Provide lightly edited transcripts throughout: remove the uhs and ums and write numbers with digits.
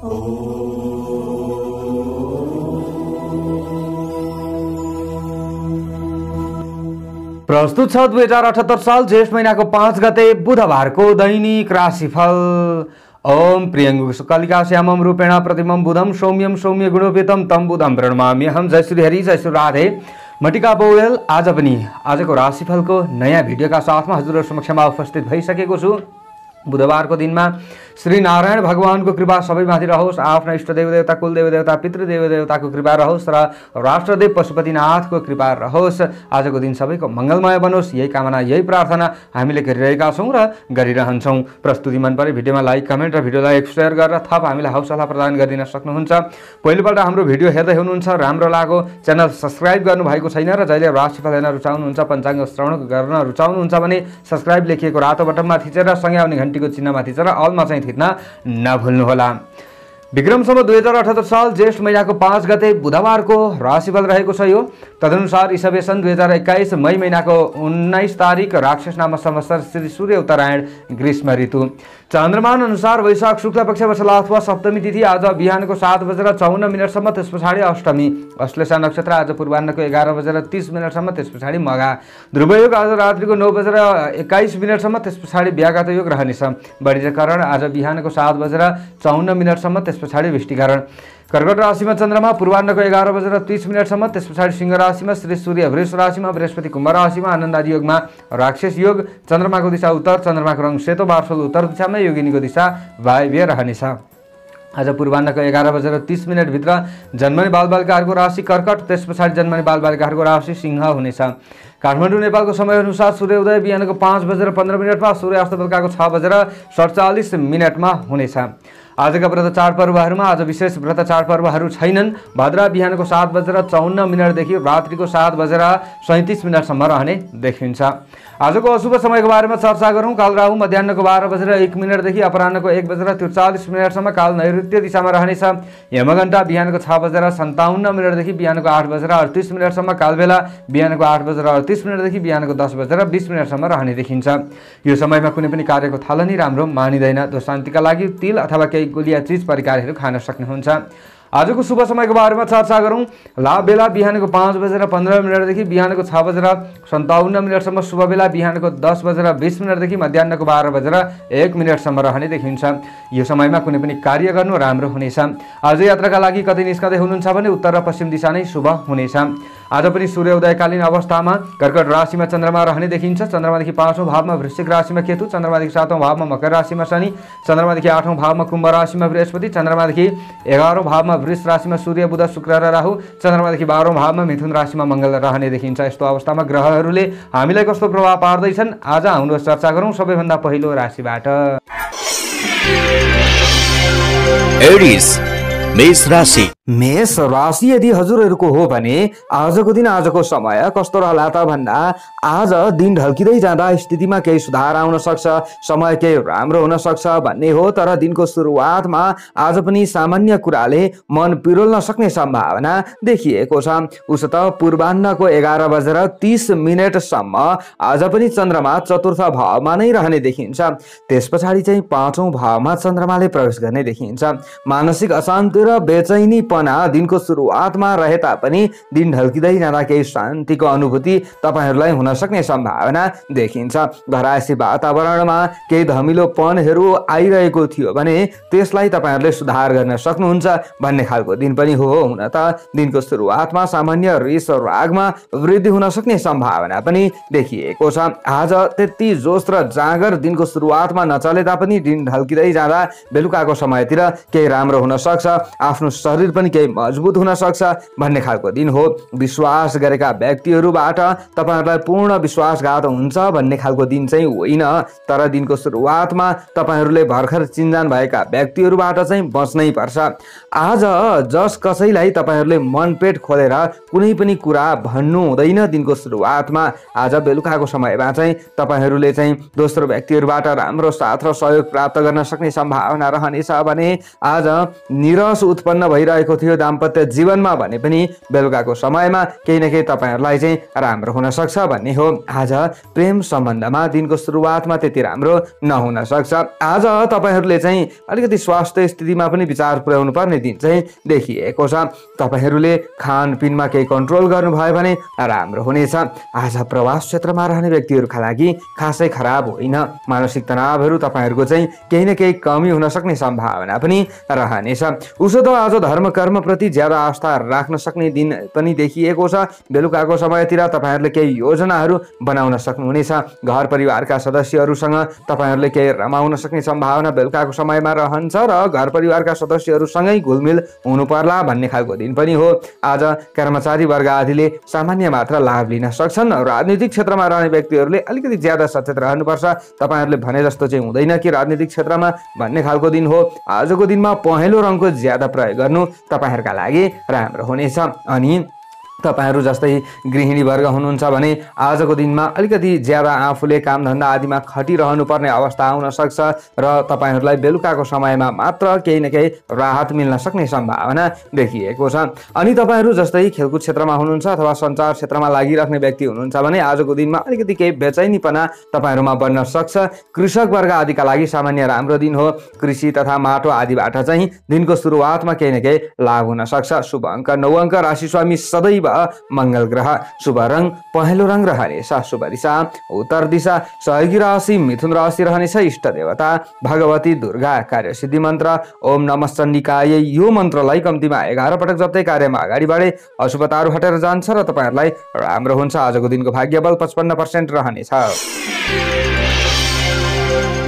प्रस्तुत छ 2078 साल ज्येष्ठ महीनाको 5 गते बुधबारको दैनिक राशिफल। ओम प्रियंगु कलिकाश्यामं रूपेण प्रतिमं बुधं सौम्यं सौम्य गुणोपेतं तं बुधं प्रणमामि। हम जय श्री हरि जय श्री राधे। मटिका पौडेल आज पनि आजको राशिफलको नयाँ भिडियोका साथमा हजुरहरु समक्षमा उपस्थित भइसकेको छु। बुधबारको दिनमा श्री नारायण भगवानको कृपा सबैमाथि रहोस्। आफ्ना इष्टदेव देवता कुलदेव देवता पितृदेव देवताको कृपा रहोस् र राष्ट्रदेव पशुपतिनाथको कृपा रहोस्। आजको दिन सबैको मङ्गलमय बनोस्, यही कामना यही प्रार्थना हामीले गरिरहेका छौँ र गरिरहन्छौँ। प्रस्तुति मन परे भिडियोमा लाइक कमेन्ट र भिडियोलाई शेयर गरेर थप हामीलाई हौसला प्रदान गरिदिन सक्नुहुन्छ। पहिलोपल्ट हाम्रो भिडियो हेर्दै हुनुहुन्छ, राम्रो लाग्यो, च्यानल सब्स्क्राइब गर्नुभएको छैन र जहिले राशिफल हेर्न रुचाउनुहुन्छ, पञ्चाङ्ग श्रवण गर्न रुचाउनुहुन्छ भने सब्स्क्राइब लेखिएको रातो बटनमा थिचेर सँगै आउने घण्टीको चिन्हमा थिचेर अलमा चाहिँ थिच्न नभुल्नुहोला। विक्रम सम्वत 2078 साल ज्येष्ठ महीनाको 5 गते बुधबारको राशिफल रहेको छ यो। तदनुसार ईसवी सन् 2021 मई महीनाको 19 तारिक राक्षस नाम संवत्सर श्री सूर्य उत्तरायण ग्रीष्म ऋतु। चन्द्रमान अनुसार वैशाख शुक्ल पक्ष वसला अथवा सप्तमी तिथि आज बिहानको 7:54 त्यस पछाडि अष्टमी। अश्लेषा नक्षत्र आज पूर्वाह्नको 11:30 त्यस पछाडि मघा। ध्रुवयोग आज रात्रिको 9:21 त्यस पछाडि व्याघात योग रहनेछ। वणिजकरण आज बिहानको 7:54 त्यस पछाडि वृष्टिकरण। कर्कट राशिमा चन्द्रमा पूर्वाह्नको 11:30 त्यस पछाडि सिंह राशिमा श्री सूर्य वृष राशिमा, बृहस्पति कुम्भ राशिमा, आनन्द आदि योगमा राक्षस योग। चन्द्रमाको दिशा उत्तर, चन्द्रमाको रङ सेतो बार्सोल उत्तर दिशामा, योगिनीको दिशा वायव्य रहनेछ। आज पूर्वाह्नको 11:30 भित्र जन्मने बालबालिकाहरूको राशि कर्कट, त्यस पछाडि जन्मने बालबालिकाहरूको राशि सिंह हुनेछ। काठमाडौँ नेपालको समयअनुसार सूर्योदय बिहानको 5:15 सूर्यास्त बेलुकाको 6:47 हुनेछ। आजका व्रत चाडपर्वहरूमा आज विशेष व्रत चाडपर्वहरू छैनन्। भद्रा बिहानको 7:54 देखि रात्रिको 7:37 रहने देखिन्छ। आजको अशुभ समयको बारेमा चर्चा गरौँ। काल राहु मध्याह्नको 12:01 देखि अपराह्नको 1:43 काल नैऋत्य दिशामा रहनेछ। यमघण्टा बिहानको 6:57 देखि बिहानको 8:38 काल बेला बिहानको 8:38 देखि बिहानको 10:20 रहने देखिन्छ। यो समयमा कुनै पनि कार्यको थालनी राम्रो मानिँदैन। दोशान्तिका लागि तिल अथवा केही गुलिया चिज परिकारहरू खान सक्नुहुन्छ। आजको शुभ समयको बारेमा चर्चा गरौँ। लाभ बेला बिहानको 5:15 देखि बिहानको 6:57 शुभ बेला बिहानको 10:20 देखि मध्याह्नको 12:01 रहने देखिन्छ। यो समयमा कुनै पनि कार्य गर्नु राम्रो हुनेछ। आज यात्राका लागि कतै निस्कँदै हुनुहुन्छ भने उत्तर र पश्चिम दिशा नै शुभ हुनेछ। आज पनि सूर्योदयकालीन अवस्थामा कर्कट राशिमा चन्द्रमा रहने देखिन्छ। चन्द्रमादेखि 5औं भावमा वृश्चिक राशिमा केतु, चन्द्रमादेखि 7औं भावमा मकर राशिमा शनि, चन्द्रमादेखि 8औं भावमा कुम्भ राशिमा बृहस्पति, चन्द्रमादेखि 11औं भावमा वृष राशिमा सूर्य बुध शुक्र र राहु, चन्द्रमादेखि 12औं भावमा मिथुन राशिमा मङ्गल रहने देखिन्छ। यस्तो अवस्थामा ग्रहहरूले हामीलाई कस्तो प्रभाव पार्दैछन् आज आउनुहोस् चर्चा गरौँ। सबैभन्दा पहिलो राशिबाट एरिस मेष राशि। मेष राशि यदि हजुरहरूको हो भने आजको दिन आजको समय कस्तो रहला त भन्दा आज दिन ढल्किँदै जाँदा स्थितिमा केही सुधार आउन सक्छ, समय केही राम्रो हुन सक्छ भन्ने हो। तर दिनको सुरुवातमा आज पनि सामान्य कुराले मन पिरोल्न सक्ने सम्भावना देखिएको छ। उसो त पूर्वाह्नको 11:30 आज पनि चन्द्रमा चतुर्थ भावमा नै रहने देखिन्छ। त्यस पछाडि चाहिँ 5औं भावमा चन्द्रमाले प्रवेश गर्ने देखिन्छ। मानसिक अशान्ति र बेचैनीपना दिनको सुरुवातमा रहे तापनि दिन ढल्किँदै जाँदा केही शान्तिको अनुभूति तपाईहरूलाई हुन सक्ने सम्भावना देखिन्छ। घरायसी वातावरणमा केही धमिलोपनहरू आइरहेको थियो भने त्यसलाई तपाईहरूले सुधार गर्न सक्नुहुन्छ भन्ने खालको दिन पनि हो। हुन त दिनको सुरुवातमा सामान्य रिस रागमा वृद्धि हुन सक्ने सम्भावना पनि देखिएको छ। आज त्यति जोस र जाँगर दिनको सुरुवातमा नचले तापनि दिन ढल्किँदै जाँदा बेलुकाको समयतिर केही राम्रो हुन सक्छ। आफ्नो शरीर पनि केही मजबुत हुन सक्छ भन्ने खालको दिन हो। विश्वास गरेका व्यक्तिहरूबाट तपाईहरूलाई पूर्ण विश्वासघात हुन्छ भन्ने खालको दिन चाहिँ होइन। तर दिनको सुरुवातमा तपाईहरूले भर्खर चिन्जान भएका व्यक्तिहरूबाट चाहिँ बच्नै पर्छ। आज जस कसैलाई तपाईहरूले मनपेट खोलेर कुनै पनि कुरा भन्नु हुँदैन। दिनको सुरुवातमा आज बेलुकाको समयमा चाहिँ तपाईहरूले चाहिँ दोस्रो व्यक्तिहरूबाट राम्रो साथ र सहयोग प्राप्त गर्न सक्ने सम्भावना रहनेछ भने आज निरस असन्तोष उत्पन्न भइरहेको थियो दाम्पत्य जीवनमा भने पनि बेलुकाको समयमा केही न केही तपाईँहरूलाई चाहिँ राम्रो हुन सक्छ भन्ने हो। आज प्रेम सम्बन्धमा दिनको सुरुवातमा त्यति राम्रो नहुन सक्छ। आज तपाईँहरूले चाहिँ अलिकति स्वास्थ्य स्थितिमा पनि विचार पुर्याउनु पर्ने दिन चाहिँ देखिएको छ। तपाईँहरूले खानपिनमा केही कन्ट्रोल गर्नुभयो भने राम्रो हुनेछ। आज प्रवास क्षेत्रमा रहने व्यक्तिहरूका लागि खासै खराब होइन। मानसिक तनावहरू तपाईँहरूको चाहिँ केही न केही कमी हुन सक्ने सम्भावना पनि रहनेछ। उसो त आज धर्म कर्मप्रति ज्यादा आस्था राख्न सक्ने दिन पनि देखिएको छ। बेलुकाको समयतिर तपाईँहरूले केही योजनाहरू बनाउन सक्नुहुनेछ। घर परिवारका सदस्यहरूसँग तपाईँहरूले केही रमाउन सक्ने सम्भावना बेलुकाको समयमा रहन्छ र घर परिवारका सदस्यहरूसँगै घुलमिल हुनु पर्ला भन्ने खालको दिन पनि हो। आज कर्मचारी वर्ग आदिले सामान्य मात्र लाभ लिन सक्छन्। राजनीतिक क्षेत्रमा रहने व्यक्तिहरूले अलिकति ज्यादा सचेत रहनुपर्छ। तपाईँहरूले भने जस्तो चाहिँ हुँदैन कि राजनीतिक क्षेत्रमा भन्ने खालको दिन हो। आजको दिनमा पहेँलो रङको ज्यादा प्रयोग गर्नु तपाईँहरूका लागि राम्रो हुनेछ। अनि तपाईँहरू जस्तै गृहिणी वर्ग हुनुहुन्छ भने आजको दिनमा अलिकति ज्यादा आफूले कामधन्दा आदिमा खटिरहनु पर्ने अवस्था आउन सक्छ र तपाईँहरूलाई बेलुकाको समयमा मात्र केही न केही राहत मिल्न सक्ने सम्भावना देखिएको छ। अनि तपाईँहरू जस्तै खेलकुद क्षेत्रमा हुनुहुन्छ अथवा सञ्चार क्षेत्रमा लागिराख्ने व्यक्ति हुनुहुन्छ भने आजको दिनमा अलिकति केही बेचैनीपना तपाईँहरूमा बन्न सक्छ। कृषक वर्ग आदिका लागि सामान्य राम्रो दिन हो। कृषि तथा माटो आदिबाट चाहिँ दिनको सुरुवातमा केही न केही लाभ हुन सक्छ। शुभ अङ्क 9 अङ्क। राशि स्वामी सदैव मंगल ग्रह। शुभ रंग पहेँलो रंग रहनेछ। शुभ दिशा उत्तर दिशा। सहयोगी राशि मिथुन राशि रहनेछ। इष्ट देवता भगवती दुर्गा। कार्य सिद्धि मन्त्र ओम नमः चण्डिकाय। यो मन्त्रलाई कम्तीमा 11 पटक जप्दै कार्यमा अगाडि बढे अशुभताहरू हटेर जान्छ र तपाईहरुलाई राम्रो हुन्छ। आजको दिनको भाग्यबल 55% रहनेछ।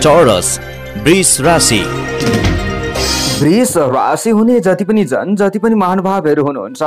टोरस वृष राशि। वृष राशि हुने जति पनि जति पनि महानुभावहरू हुनुहुन्छ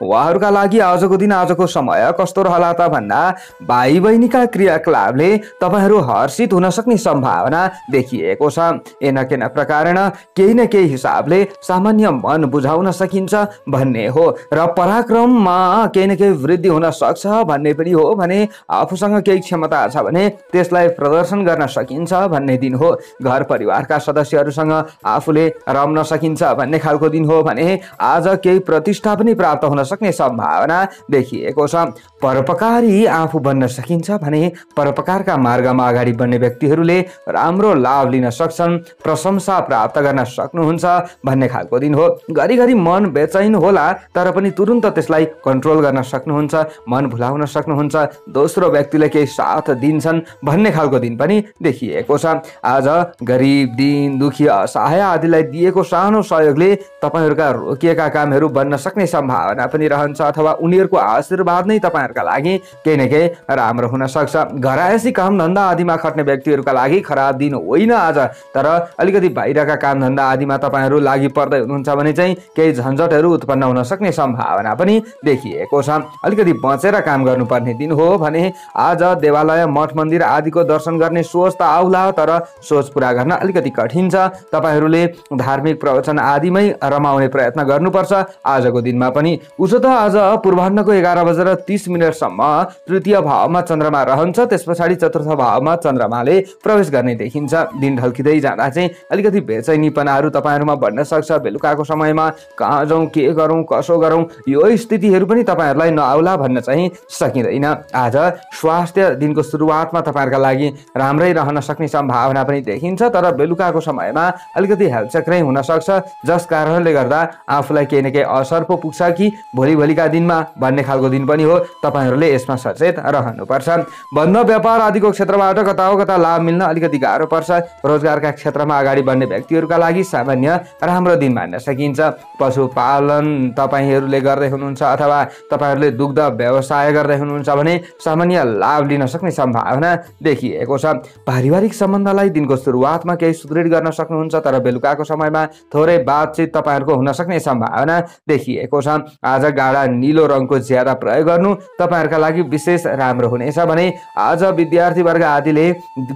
उहाँहरूका लागि आजको दिन आजको समय कस्तो रहला त भन्दा भाइ बहिनीका क्रियाकलापले तपाईहरू हर्षित हुन सक्ने सम्भावना देखिएको छ। एनकेन प्रकारण केही न केही हिसाबले सामान्य मन बुझाउन सकिन्छ भन्ने हो र पराक्रममा केही न केही वृद्धि हुन सक्छ भन्ने पनि हो। भने आफूसँग केही क्षमता छ भने त्यसलाई प्रदर्शन गर्न सकिन्छ भन्ने दिन हो। घर परिवारका सदस्यहरूसँग आफूले रम्न सकिन्छ भन्ने खालको दिन हो। भने आज केही प्रतिष्ठा पनि प्राप्त हुन सक्ने सम्भावना देखिएको छ। परोपकारी आफू बन्न सकिन्छ भने परोपकारका मार्गमा अगाडि बढ्ने व्यक्तिहरूले राम्रो लाभ लिन सक्छन्। प्रशंसा प्राप्त गर्न सक्नुहुन्छ भन्ने खालको दिन हो। घरिघरि मन बेचैन होला तर पनि तुरुन्त त्यसलाई कन्ट्रोल गर्न सक्नुहुन्छ। मन भुलाउन सक्नुहुन्छ। दोस्रो व्यक्तिले केही साथ दिन्छन् भन्ने खालको दिन पनि देखिएको छ। आज गरिब दीन दुखी असहाय आदिलाई दिएको सानो सहयोगले तपाईहरुका रोकिएका कामहरू बन्न सक्ने सम्भावना पनि रहन्छ अथवा उनीहरूको आशीर्वाद नै तपाईहरुका लागि केही न केही राम्रो हुन सक्छ। घरायसी काम धन्दा आदिमा खट्ने व्यक्तिहरूका लागि खराब दिन होइन आज। तर अलिकति बाहिरका काम धन्दा आदिमा तपाईहरु लागि पर्दै हुनुहुन्छ भने चाहिँ केही झन्झटहरू उत्पन्न हुन सक्ने सम्भावना पनि देखिएको छ। अलिकति बचेर काम गर्नुपर्ने दिन हो। भने आज देवालय मठ मन्दिर आदिको दर्शन गर्ने सोच त आउला तर सोच पूरा गर्न अलिकति कठिन छ। तपाईहरुले धार्मिक प्रवचन आदिमै रमाउने प्रयत्न गर्नुपर्छ आजको दिनमा पनि। उसो त आज पूर्वाह्नको 11:30 सम्म तृतीय भावमा चन्द्रमा रहन्छ। त्यस पछाडि चतुर्थ भावमा चन्द्रमाले प्रवेश गर्ने देखिन्छ। दिन ढल्किँदै जाँदा चाहिँ अलिकति बेचैनीपनाहरू तपाईहरुमा बढ्न सक्छ। बेलुकाको समयमा कहाँ जाउँ के गरौँ कसो गरौँ यो स्थितिहरू पनि तपाईहरुलाई नआउला भन्न चाहिँ सकिँदैन। आज स्वास्थ्य दिनको सुरुवातमा तपाईहरुका लागि राम्रै रहन सक्ने सम्भावना पनि देखिन्छ तर बेलुकाको समयमा अलिकति हेल्थ चक्रै हुन सक्छ जस कारणले गर्दा आफूलाई केही न केही असर पो पुग्छ कि भोलिका दिनमा भन्ने खालको दिन पनि हो। तपाईहरुले यसमा सचेत रहनुपर्छ। बन्द व्यापार आदिको क्षेत्रबाट कता हो कता लाभ मिल्न अलिकति गाह्रो पर्छ। रोजगारका क्षेत्रमा अगाडि बढ्ने व्यक्तिहरूका लागि सामान्य राम्रो दिन मान्न सकिन्छ। पशुपालन तपाईहरुले गर्दै हुनुहुन्छ अथवा तपाईहरुले दुग्ध व्यवसाय गर्दै हुनुहुन्छ भने सामान्य लाभ लिन सक्ने सम्भावना देखिएको छ। पारिवारिक सम्बन्धलाई दिनको सुरुवातमा केही सुदृढ गर्न सक्नुहुन्छ तर बेलुकाको समयमा थोरै बातचित तपाईहरुको हुन सक्ने सम्भावना देखिएको छ। आज गाढा नीलो रङको ज्यादा प्रयोग गर्नु तपाईहरुका लागि विशेष राम्रो हुनेछ। भने आज विद्यार्थी वर्ग आदिले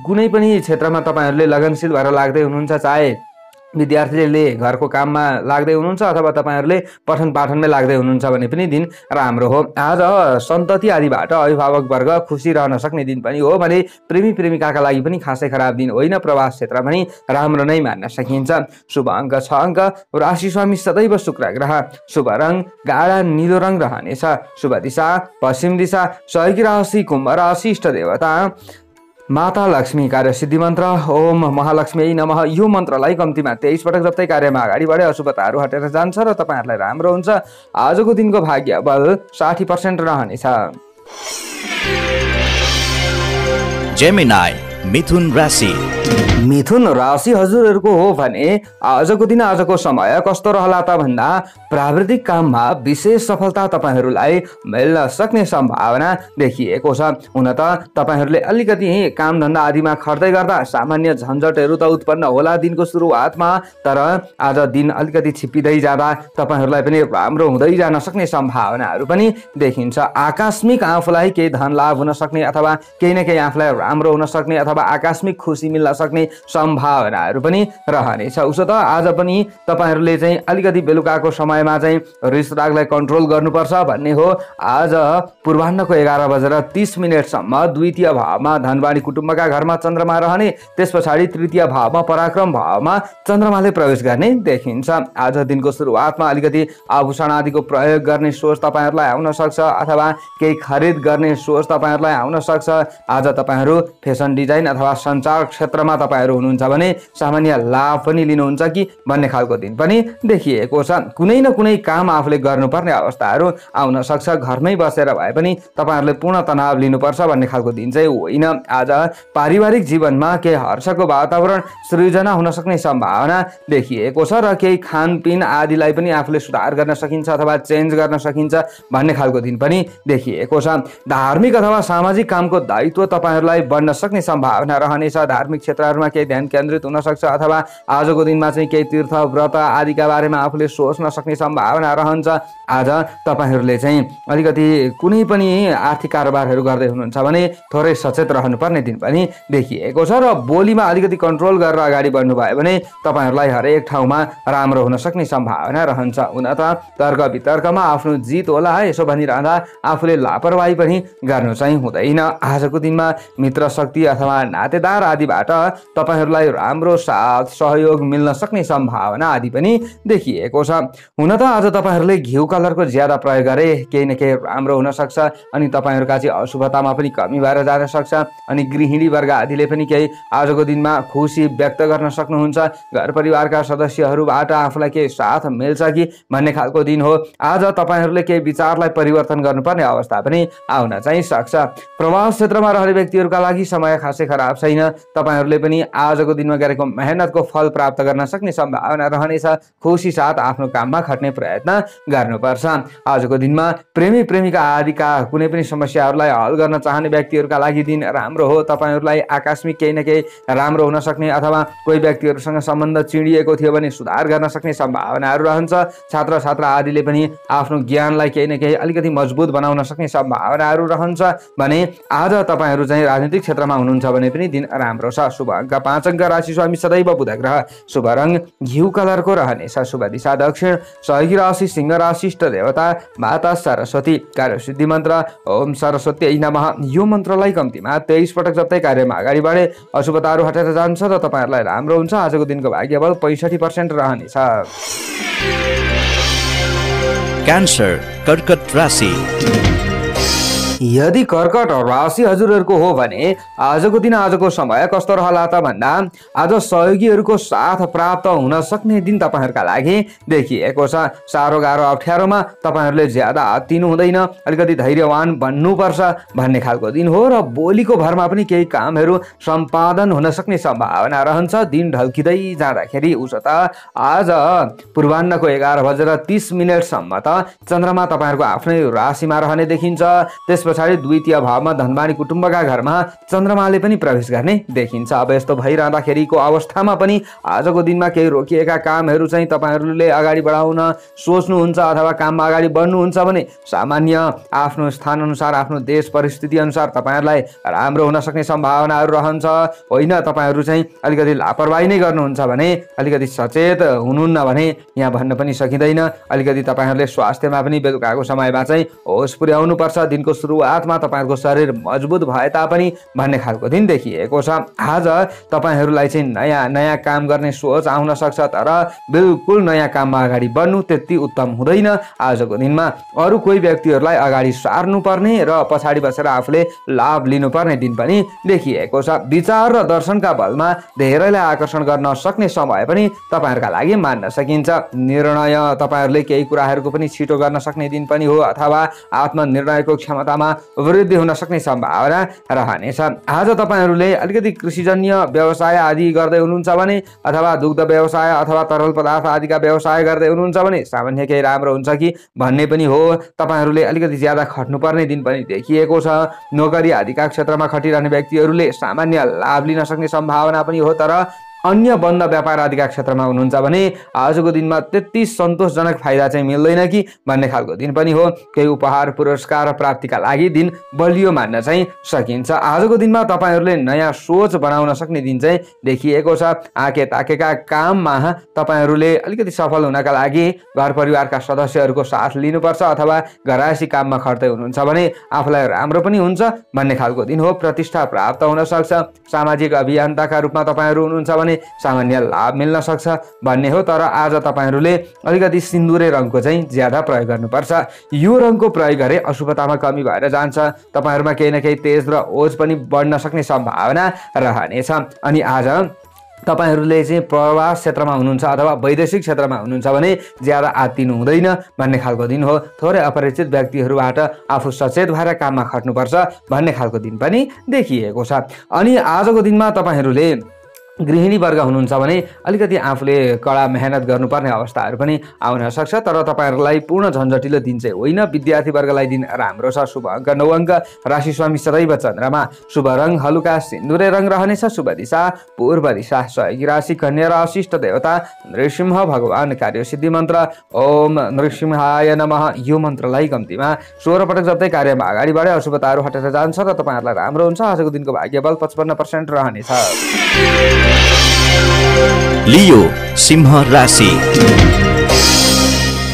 कुनै पनि क्षेत्रमा तपाईहरुले लगनशील भएर लाग्दै हुनुहुन्छ चाहे विद्यार्थीले घरको काममा लाग्दै हुनुहुन्छ अथवा तपाईँहरूले पठन पाठनमै लाग्दै हुनुहुन्छ भने पनि दिन राम्रो हो। आज सन्तति आदिबाट अभिभावक वर्ग खुसी रहन सक्ने दिन पनि हो भने प्रेमी प्रेमिकाका लागि पनि खासै खराब दिन होइन। प्रवास क्षेत्र पनि राम्रो नै मान्न सकिन्छ। शुभ अङ्क 6 अङ्क, राशि स्वामी सदैव शुक्र ग्रह, शुभ रङ गाढा निलो रङ रहनेछ, शुभ दिशा पश्चिम दिशा, सहयोगी राशि कुम्भ राशि, इष्ट देवता माता लक्ष्मी, कार्य सिद्धि मन्त्र ओम महालक्ष्मी नमः। यो मन्त्रलाई कम्तीमा 23 पटक जप्दै कार्यमा अगाडि बढे अशुभताहरू हटेर जान्छ र तपाईँहरूलाई राम्रो हुन्छ। आजको दिनको भाग्य बल 60% रहनेछ। जेमिनाई मिथुन राशि। मिथुन राशि हजुरहरूको हो भने आजको दिन आजको समय कस्तो रहला त भन्दा प्राविधिक काममा विशेष सफलता तपाईँहरूलाई मिल्न सक्ने सम्भावना देखिएको छ। हुन त तपाईँहरूले अलिकति कामधन्दा आदिमा खट्दै गर्दा सामान्य झन्झटहरू त उत्पन्न होला दिनको सुरुवातमा, तर आज दिन अलिकति छिप्पिँदै जाँदा तपाईँहरूलाई पनि राम्रो हुँदै जान सक्ने सम्भावनाहरू पनि देखिन्छ। आकस्मिक आफूलाई केही धन लाभ हुन सक्ने अथवा केही न केही आफूलाई राम्रो हुन सक्ने अथवा आकस्मिक खुसी मिल्न सक्ने सम्भावनाहरू पनि रहनेछ। उसो त आज पनि तपाईँहरूले चाहिँ अलिकति बेलुकाको समयमा चाहिँ रिस रागलाई कन्ट्रोल गर्नुपर्छ भन्ने हो। आज पूर्वाह्नको 11:30 द्वितीय भावमा धनवाणी कुटुम्बका घरमा चन्द्रमा रहने, त्यस पछाडि तृतीय भावमा पराक्रम भावमा चन्द्रमाले प्रवेश गर्ने देखिन्छ। आज दिनको सुरुवातमा अलिकति आभूषण आदिको प्रयोग गर्ने सोच तपाईँहरूलाई आउन सक्छ अथवा केही खरिद गर्ने सोच तपाईँहरूलाई आउन सक्छ। आज तपाईँहरू फेसन डिजाइन अथवा सञ्चार क्षेत्रमा तपाईँहरू हुनुहुन्छ भने सामान्य लाभ पनि लिनुहुन्छ कि भन्ने खालको दिन पनि देखिएको छ। कुनै न कुनै काम आफूले गर्नुपर्ने अवस्थाहरू आउन सक्छ। घरमै बसेर भए पनि तपाईँहरूले पूर्ण तनाव लिनुपर्छ भन्ने खालको दिन चाहिँ होइन। आज पारिवारिक जीवनमा केही हर्षको वातावरण सृजना हुन सक्ने सम्भावना देखिएको छ र केही खानपिन आदिलाई पनि आफूले सुधार गर्न सकिन्छ अथवा चेन्ज गर्न सकिन्छ भन्ने खालको दिन पनि देखिएको छ। धार्मिक अथवा सामाजिक कामको दायित्व तपाईँहरूलाई बढ्न सक्ने सम्भावना रहनेछ। धार्मिक क्षेत्रहरूमा केही ध्यान केन्द्रित हुन सक्छ अथवा आजको दिनमा चाहिँ केही तीर्थ व्रत आदिका बारेमा आफूले सोच्न सक्ने सम्भावना रहन्छ। आज तपाईँहरूले चाहिँ अलिकति कुनै पनि आर्थिक कारोबारहरू गर्दै हुनुहुन्छ भने थोरै सचेत रहनुपर्ने दिन पनि देखिएको छ र बोलीमा अलिकति कन्ट्रोल गरेर अगाडि बढ्नुभयो भने तपाईँहरूलाई हरेक ठाउँमा राम्रो हुन सक्ने सम्भावना रहन्छ। हुन त तर्क वितर्कमा आफ्नो जित होला यसो भनिरहँदा आफूले लापरवाही पनि गर्नु चाहिँ हुँदैन। आजको दिनमा मित्र शक्ति अथवा नातेदार आदिबाट तपाईँहरूलाई राम्रो साथ सहयोग मिल्न सक्ने सम्भावना आदि पनि देखिएको छ। हुन त आज तपाईँहरूले घिउ कलरको ज्यादा प्रयोग गरे केही न केही राम्रो हुन सक्छ अनि तपाईँहरूका चाहिँ अशुभतामा पनि कमी भएर जान सक्छ। अनि गृहिणी वर्ग आदिले पनि केही आजको दिनमा खुसी व्यक्त गर्न सक्नुहुन्छ। घर परिवारका सदस्यहरूबाट आफूलाई केही साथ मिल्छ कि भन्ने खालको दिन हो। आज तपाईँहरूले केही विचारलाई परिवर्तन गर्नुपर्ने अवस्था पनि आउन चाहिँ सक्छ। प्रवास क्षेत्रमा रहने व्यक्तिहरूका लागि समय खासै खराब छैन। तपाईँहरूले पनि आजको दिनमा गरेको मेहनतको फल प्राप्त गर्न सक्ने सम्भावना रहनेछ। खुसी साथ आफ्नो काममा खट्ने प्रयत्न गर्नुपर्छ। आजको दिनमा प्रेमी प्रेमिका आदिका कुनै पनि समस्याहरूलाई हल गर्न चाहने व्यक्तिहरूका लागि दिन राम्रो हो। तपाईँहरूलाई आकस्मिक केही न केही राम्रो हुन सक्ने अथवा कोही व्यक्तिहरूसँग सम्बन्ध चिडिएको थियो भने सुधार गर्न सक्ने सम्भावनाहरू रहन्छ। छात्र छात्रा आदिले पनि आफ्नो ज्ञानलाई केही न केही अलिकति मजबुत बनाउन सक्ने सम्भावनाहरू रहन्छ भने आज तपाईँहरू चाहिँ राजनीतिक क्षेत्रमा हुनुहुन्छ भने पनि दिन राम्रो छ। शुभ अङ्क 5 अङ्क, राशि स्वामी सदैव बुध ग्रह, शुभ रङ घिउ कलरको रहनेछ, शुभ दिशा दक्षिण, सहयोगी राशि सिंह राशि, इष्ट देवता माता सरस्वती, कार्य सिद्धि मन्त्र ओम सरस्वती नमः। यो मन्त्रलाई कम्तीमा 23 पटक जप्दै कार्यमा अगाडि बढे अशुभताहरू हटेर जान्छ र तपाईँहरूलाई राम्रो हुन्छ। आजको दिनको भाग्यबल 65% रहनेछ। क्यान्सर कर्कट राशि। यदि कर्कट राशि हजुरहरूको हो भने आजको दिन आजको समय कस्तो रहला त भन्दा आज सहयोगीहरूको साथ प्राप्त हुन सक्ने दिन तपाईँहरूका लागि देखिएको छ। साह्रो गाह्रो अप्ठ्यारोमा तपाईँहरूले ज्यादा हात्तिनु हुँदैन, अलिकति धैर्यवान बन्नुपर्छ भन्ने खालको दिन हो र बोलीको भरमा पनि केही कामहरू सम्पादन हुन सक्ने सम्भावना रहन्छ। दिन ढल्किँदै जाँदाखेरि उसो त आज पूर्वाह्नको 11:30 त चन्द्रमा तपाईँहरूको आफ्नै राशिमा रहने देखिन्छ। त्यस पछाडि द्वितीय भावमा धनवानी कुटुम्बका घरमा चन्द्रमाले पनि प्रवेश गर्ने देखिन्छ। अब यस्तो भइरहँदाखेरिको अवस्थामा पनि आजको दिनमा केही रोकिएका कामहरू चाहिँ तपाईहरूले अगाडि बढाउन सोच्नुहुन्छ अथवा काममा अगाडि बढ्नुहुन्छ भने सामान्य आफ्नो स्थान अनुसार आफ्नो देश परिस्थिति अनुसार तपाईहरूलाई राम्रो हुन सक्ने सम्भावनाहरू रहन्छ। होइन तपाईहरू चाहिँ अलिकति लापरवाही नै गर्नुहुन्छ भने, अलिकति सचेत हुनुहुन्न भने यहाँ भन्न पनि सकिँदैन। अलिकति तपाईँहरूले स्वास्थ्यमा पनि बेलुकाको समयमा चाहिँ होस पुर्याउनुपर्छ। दिनको सुरुवातमा तपाईँहरूको शरीर मजबुत भए तापनि भन्ने खालको दिन देखिएको छ। आज तपाईँहरूलाई चाहिँ नयाँ काम गर्ने सोच आउन सक्छ, तर बिल्कुल नयाँ काममा अगाडि बढ्नु त्यति उत्तम हुँदैन। आजको दिनमा अरू कोही व्यक्तिहरूलाई अगाडि सार्नुपर्ने र पछाडि बसेर आफूले लाभ लिनुपर्ने दिन पनि देखिएको छ। विचार र दर्शनका बलमा धेरैलाई आकर्षण गर्न सक्ने समय पनि तपाईँहरूका लागि मान्न सकिन्छ। निर्णय तपाईँहरूले केही कुराहरूको पनि छिटो गर्न सक्ने दिन पनि हो अथवा आत्मनिर्णयको क्षमतामा वृद्धि हुन सक्ने सम्भावना रहनेछ। आज तपाईँहरूले अलिकति कृषिजन्य व्यवसाय आदि गर्दै हुनुहुन्छ भने अथवा दुग्ध व्यवसाय अथवा तरल पदार्थ आदिका व्यवसाय गर्दै हुनुहुन्छ भने सामान्य केही राम्रो हुन्छ कि भन्ने पनि हो। तपाईँहरूले अलिकति ज्यादा खट्नुपर्ने दिन पनि देखिएको छ। नोकरी आदिका क्षेत्रमा खटिरहने व्यक्तिहरूले सामान्य लाभ लिन सक्ने सम्भावना पनि हो, तर अन्य बन्द व्यापार आदिका क्षेत्रमा हुनुहुन्छ भने आजको दिनमा त्यति सन्तोषजनक फाइदा चाहिँ मिल्दैन कि भन्ने खालको दिन पनि हो। केही उपहार पुरस्कार प्राप्तिका लागि दिन बलियो मान्न चाहिँ सकिन्छ। आजको दिनमा तपाईँहरूले नयाँ सोच बनाउन सक्ने दिन चाहिँ देखिएको छ। आँखे ताकेका काममा तपाईँहरूले अलिकति सफल हुनका लागि घर परिवारका सदस्यहरूको साथ लिनुपर्छ अथवा घरायसी काममा खट्दै हुनुहुन्छ भने आफूलाई राम्रो पनि हुन्छ भन्ने खालको दिन हो। प्रतिष्ठा प्राप्त हुन सक्छ। सामाजिक अभियन्ताका रूपमा तपाईँहरू हुनुहुन्छ भने सामान्य लाभ मिल्न सक्छ भन्ने हो, तर आज तपाईहरूले अलिकति सिन्दुरे रङको चाहिँ ज्यादा प्रयोग गर्नुपर्छ। यो रङको प्रयोग गरे अशुभतामा कमी भएर जान्छ। तपाईहरूमा केही न केही तेज र ओज पनि बढ्न सक्ने सम्भावना रहनेछ। अनि आज तपाईहरूले चाहिँ प्रवास क्षेत्रमा हुनुहुन्छ अथवा वैदेशिक क्षेत्रमा हुनुहुन्छ भने ज्यादा आत्तिनु हुँदैन भन्ने खालको दिन हो। थोरै अपरिचित व्यक्तिहरूबाट आफू सचेत भएर काममा खट्नुपर्छ भन्ने खालको दिन पनि देखिएको छ। अनि आजको दिनमा तपाईहरूले गृहिणी वर्ग हुनुहुन्छ भने अलिकति आफूले कडा मेहनत गर्नुपर्ने अवस्थाहरू पनि आउन सक्छ, तर तपाईँहरूलाई पूर्ण झन्झटिलो दिन चाहिँ होइन। विद्यार्थी वर्गलाई दिन राम्रो छ। शुभ अङ्क 9 अङ्क। राशि स्वामी सदैव चन्द्रमा। शुभ रङ हलुका सिन्दुरे रङ रहनेछ। शुभ दिशा पूर्व दिशा। सहयोगी राशि कन्या र अशिष्ट देवता नृसिंह भगवान। कार्यसिद्धि मन्त्र ओम नृसिंहाय नमः। यो मन्त्रलाई कम्तीमा 16 पटक जप्दै कार्यमा अगाडि बढे अशुभताहरू हटेर जान्छ र तपाईँहरूलाई राम्रो हुन्छ। आजको दिनको भाग्यबल 55% रहनेछ। लियो सिंह राशि।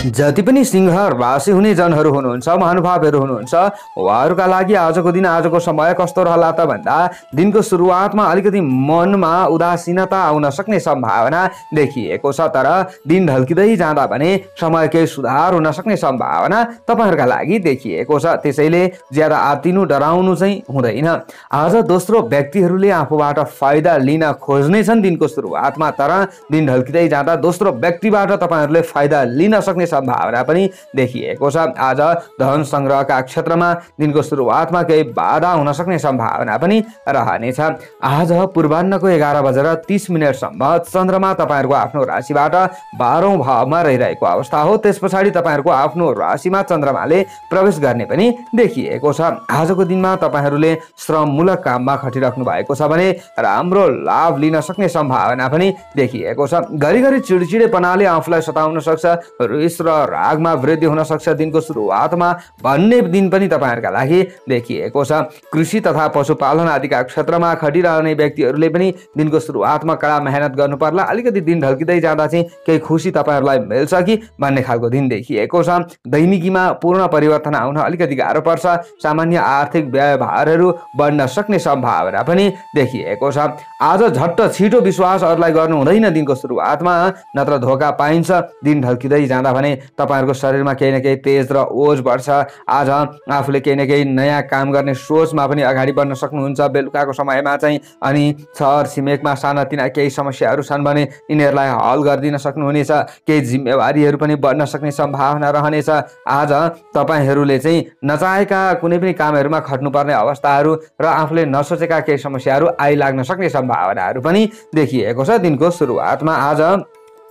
जति पनि सिंह राशि हुने जनहरू हुनुहुन्छ, महानुभावहरू हुनुहुन्छ, उहाँहरूका लागि आजको दिन आजको समय कस्तो रहला त भन्दा दिनको सुरुवातमा अलिकति मनमा उदासीनता आउन सक्ने सम्भावना देखिएको छ, तर दिन ढल्किँदै जाँदा भने समय केही सुधार हुन सक्ने सम्भावना तपाईँहरूका लागि देखिएको छ। त्यसैले ज्यादा आत्तिनु डराउनु चाहिँ हुँदैन। आज दोस्रो व्यक्तिहरूले आफूबाट फाइदा लिन खोज्नेछन् दिनको सुरुवातमा, तर दिन ढल्किँदै जाँदा दोस्रो व्यक्तिबाट तपाईँहरूले फाइदा लिन सक्ने सम्भावना पनि देखिएको छ। आज धन संग्रहका क्षेत्रमा दिनको सुरुवातमा केही बाधा हुन सक्ने सम्भावना पनि रहनेछ। आज पूर्वाह्नको 11:30 सम्म चन्द्रमा तपाईँहरूको आफ्नो राशिबाट 12औं भावमा रहिरहेको अवस्था हो। त्यस पछाडि तपाईँहरूको आफ्नो राशिमा चन्द्रमाले प्रवेश गर्ने पनि देखिएको छ। आजको दिनमा तपाईँहरूले श्रममूलक काममा खटिराख्नु भएको छ भने राम्रो लाभ लिन सक्ने सम्भावना पनि देखिएको छ। घरिघरि चिडचिडेपनाले आफूलाई सताउन सक्छ, रिस र रागमा वृद्धि हुन सक्छ दिनको सुरुवातमा भन्ने दिन पनि तपाईँहरूका लागि देखिएको छ। कृषि तथा पशुपालन आदिका क्षेत्रमा खटिरहने व्यक्तिहरूले पनि दिनको सुरुवातमा कडा मेहनत गर्नु पर्ला। अलिकति दिन ढल्किँदै जाँदा चाहिँ केही खुसी तपाईँहरूलाई मिल्छ कि भन्ने खालको दिन देखिएको छ। दैनिकीमा पूर्ण परिवर्तन आउन अलिकति गाह्रो पर्छ। सामान्य आर्थिक व्यवहारहरू बढ्न सक्ने सम्भावना पनि देखिएको छ। आज झट्ट छिटो विश्वास अरूलाई गर्नु हुँदैन दिनको सुरुवातमा, नत्र धोका पाइन्छ। दिन ढल्किँदै जाँदा भने तपाईँहरूको शरीरमा केही न केही तेज र ओज बढ्छ। आज आफूले केही न केही नयाँ काम गर्ने सोचमा पनि अगाडि बढ्न सक्नुहुन्छ बेलुकाको समयमा चाहिँ। अनि छर छिमेकमा सानातिना केही समस्याहरू छन् भने यिनीहरूलाई हल गरिदिन सक्नुहुनेछ। केही जिम्मेवारीहरू पनि बढ्न सक्ने सम्भावना रहनेछ। आज तपाईँहरूले चाहिँ नचाहेका कुनै पनि कामहरूमा खट्नुपर्ने अवस्थाहरू र आफूले नसोचेका केही समस्याहरू आइलाग्न सक्ने सम्भावनाहरू पनि देखिएको छ दिनको सुरुवातमा। आज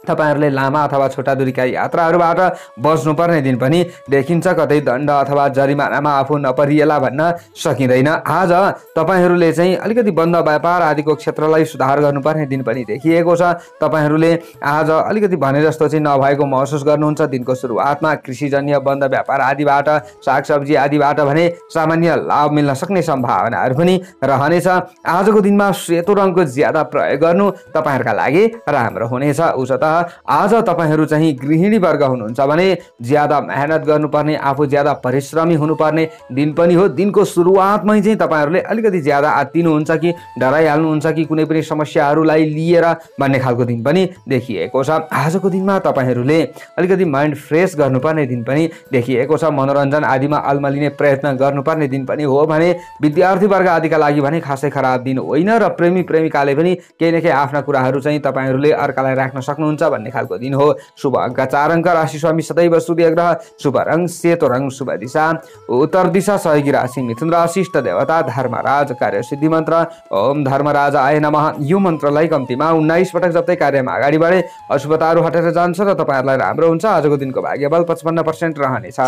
तपाईहरुले लामा अथवा छोटा दूरीका यात्राहरूबाट बच्नुपर्ने दिन पनि देखिन्छ। कतै दण्ड अथवा जरिमानामा आफू नपरिएला भन्न सकिँदैन। आज तपाईहरुले चाहिँ अलिकति बन्द व्यापार आदिको क्षेत्रलाई सुधार गर्नुपर्ने दिन पनि देखिएको छ। तपाईहरुले आज अलिकति भने जस्तो चाहिँ नभएको महसुस गर्नुहुन्छ। दिनको सुरुवातमा कृषिजन्य बन्द व्यापार आदिबाट सागसब्जी आदिबाट भने सामान्य लाभ मिल्न सक्ने सम्भावनाहरू पनि रहनेछ। आजको दिनमा सेतो रङको ज्यादा प्रयोग गर्नु तपाईहरुका लागि राम्रो हुनेछ। उसत आज तपाईहरु चाहिँ गृहिणी वर्ग हुनुहुन्छ भने ज्यादा मेहनत गर्नुपर्ने, आफू ज्यादा परिश्रमी हुनुपर्ने दिन पनि हो। दिनको सुरुवातमै चाहिँ तपाईहरुले अलिकति ज्यादा आत्तिनुहुन्छ कि डराइहाल्नुहुन्छ कि कुनै पनि समस्याहरूलाई लिएर भन्ने खालको दिन पनि देखिएको छ। आजको दिनमा तपाईहरुले अलिकति माइन्ड फ्रेश गर्नुपर्ने दिन पनि देखिएको छ। मनोरञ्जन आदिमा अल्मलिने प्रयत्न गर्नुपर्ने दिन पनि हो भने विद्यार्थी वर्ग आदिका लागि भने खासै खराब दिन होइन र प्रेमी प्रेमिकाले पनि केही न केही आफ्ना कुराहरू चाहिँ तपाईहरुले अर्कालाई राख्न सक्नुहुन्छ भन्ने खालको दिन हो। शुभ अङ्क 4 अङ्क, राशि स्वामी सदैव सूर्य ग्रह, शुभ रङ सेतो रङ, शुभ दिशा उत्तर दिशा, सहयोगी राशि मिथुन राशि, इष्ट देवता धर्मराज, कार्य सिद्धि मन्त्र ओम धर्मराज आय नमः। यो मन्त्रलाई कम्तीमा 19 पटक जप्दै कार्यमा अगाडि बढे अशुभताहरू हटेर जान्छ र तपाईहरुलाई राम्रो हुन्छ। आजको दिनको भाग्यबल 55% रहनेछ।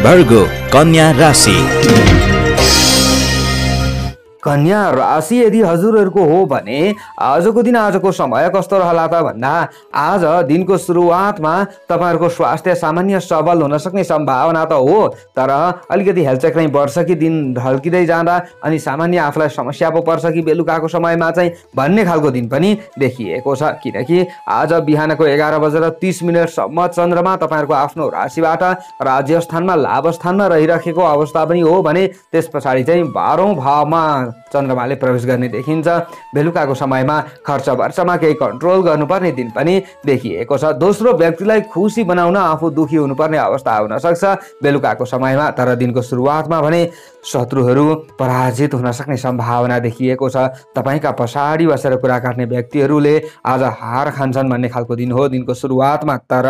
भर्गो कन्या राशि। कन्या राशि यदि हजुरहरूको हो भने आजको दिन आजको समय कस्तो रहला त भन्दा आज दिनको सुरुवातमा तपाईहरुको स्वास्थ्य सामान्य सबल हुन सक्ने सम्भावना त हो, तर अलिकति हेलचेक चाहिँ बढ्छ कि दिन ढल्किँदै जाँदा अनि सामान्य आफूलाई समस्या पो पर्छ कि बेलुकाको समयमा चाहिँ भन्ने खालको दिन पनि देखिएको छ। किनकि आज बिहानको 11:30 सम्म चन्द्रमा तपाईहरुको आफ्नो राशिबाट राज्य स्थानमा लाभ स्थानमा रहिराखेको अवस्था पनि हो भने त्यस पछाडि चाहिँ 12औं भावमा चन्द्रमाले प्रवेश गर्ने देखिन्छ। बेलुकाको समयमा खर्च वर्चमा केही कन्ट्रोल गर्नुपर्ने दिन पनि देखिएको छ। दोस्रो व्यक्तिलाई खुसी बनाउन आफू दुखी हुनुपर्ने अवस्था हुन सक्छ बेलुकाको समयमा, तर दिनको सुरुवातमा भने शत्रुहरू पराजित हुन सक्ने सम्भावना देखिएको छ। तपाईका पछाडि बसेर कुरा काट्ने व्यक्तिहरूले आज हार खान्छन् भन्ने खालको दिन हो दिनको सुरुवातमा, तर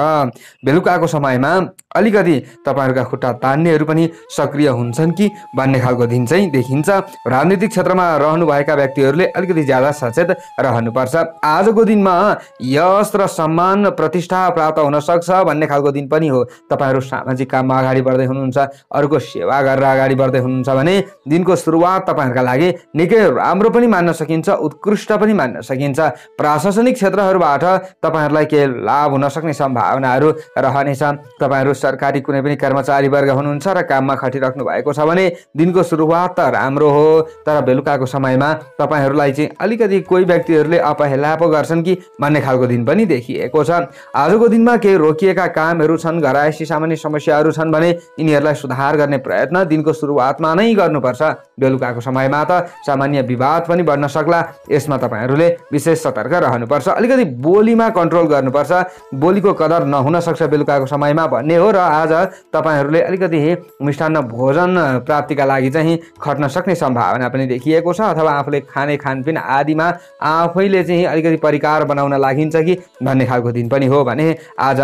बेलुकाको समयमा अलिकति तपाईहरुका खुट्टा तान्नेहरू पनि सक्रिय हुन्छन् कि भन्ने खालको दिन चाहिँ देखिन्छ। राजनीतिक क्षेत्रमा रहनुभएका व्यक्तिहरूले अलिकति ज्यादा सचेत रहनुपर्छ। आजको दिनमा यश र सम्मान प्रतिष्ठा प्राप्त हुन सक्छ भन्ने खालको दिन पनि हो। तपाईहरु सामाजिक काममा अगाडि बढ्दै हुनुहुन्छ, अरूको सेवा गरेर अगाडि बढ्दै हुनुहुन्छ भने दिनको सुरुवात तपाईहरुका लागि निकै राम्रो पनि मान्न सकिन्छ, उत्कृष्ट पनि मान्न सकिन्छ। प्रशासनिक क्षेत्रहरूबाट तपाईहरुलाई केही लाभ हुन सक्ने सम्भावनाहरू रहनेछ। तपाईहरु सरकारी कुनै पनि कर्मचारी वर्ग हुनुहुन्छ र काममा खटिराख्नु भएको छ भने दिनको सुरुवात त राम्रो हो, तर बेलुकाको समयमा तपाईहरुलाई चाहिँ अलिकति कोही व्यक्तिहरूले अपहेला पो गर्छन् कि भन्ने खालको दिन पनि देखिएको छ। आजको दिनमा केही रोकिएका कामहरू छन्, घरायसी सामान्य समस्याहरू छन् भने यिनीहरूलाई सुधार गर्ने प्रयत्न दिनको सुरुवातमा नै गर्नुपर्छ। बेलुकाको समयमा त सामान्य विवाद पनि बढ्न सक्ला, यसमा तपाईहरुले विशेष सतर्क रहनुपर्छ। अलिकति बोलीमा कन्ट्रोल गर्नुपर्छ, बोलीको कदर नहुन सक्छ बेलुकाको समयमा भन्ने हो। र आज तपाईहरुले अलिकति मिष्टान्न भोजन प्राप्तिका लागि चाहिँ खट्न सक्ने सम्भावना पनि देखिएको छ, अथवा आफूले खाने खानपिन आदिमा आफैले चाहिँ अलिकति परिकार बनाउन लागिन्छ कि भन्ने खालको दिन पनि हो भने आज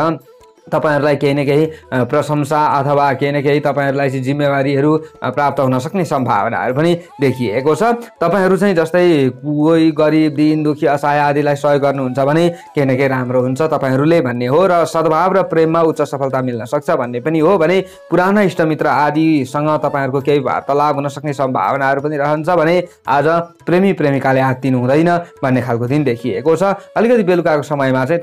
तपाईहरुलाई केही न केही प्रशंसा अथवा केही न केही तपाईहरुलाई चाहिँ जिम्मेवारीहरू प्राप्त हुन सक्ने सम्भावनाहरू पनि देखिएको छ। तपाईहरु चाहिँ जस्तै कोही गरिब दीन दुखी असहाय आदिलाई सहयोग गर्नुहुन्छ भने केही न केही राम्रो हुन्छ तपाईहरुले भन्ने हो, र सद्भाव र प्रेममा उच्च सफलता मिल्न सक्छ भन्ने पनि हो भने पुराना इष्टमित्र आदिसँग तपाईहरुको केही वार्तालाप हुन सक्ने सम्भावनाहरू पनि रहन्छ भने आज प्रेमी प्रेमिकाले आत्तिनु हुँदैन भन्ने खालको दिन देखिएको छ। अलिकति बेलुकाको समयमा चाहिँ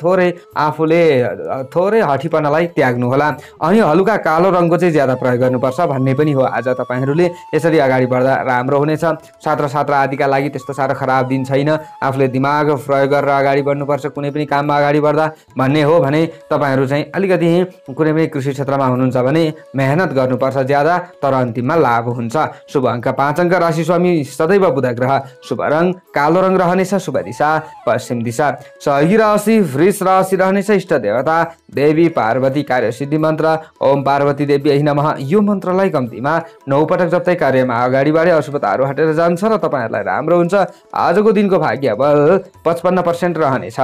थोरै हठीपनालाई त्याग्नु होला। अनि हलुका कालो रङको चाहिँ ज्यादा प्रयोग गर्नुपर्छ भन्ने पनि हो। आज तपाईहरुले यसरी अगाडि बढ्दा राम्रो हुनेछ। छात्र छात्रा आदिका लागि त्यस्तो साह्रो खराब दिन छैन। आफूले दिमाग प्रयोग गरेर अगाडि बढ्नुपर्छ कुनै पनि काममा अगाडि बढ्दा भन्ने हो भने तपाईहरु चाहिँ अलिकति कुनै पनि कृषि क्षेत्रमा हुनुहुन्छ भने मेहनत गर्नुपर्छ ज्यादा, तर अन्तिममा लाभ हुन्छ। शुभ अङ्क 5 अङ्क, राशि स्वामी सदैव बुध ग्रह, शुभ रङ कालो रङ रहनेछ, शुभ दिशा पश्चिम दिशा, सहयोगी राशि वृष राशि रहनेछ, इष्ट देवता देवी पार्वती, कार्य सिद्धि मन्त्र ओम पार्वती देवी नमः। यो मन्त्रलाई कम्तीमा 9 पटक जप्दै कार्यमा अगाडि बढे अशुभताहरू हटेर जान्छ र तपाईहरुलाई राम्रो हुन्छ। आजको दिनको भाग्य बल 55% रहनेछ।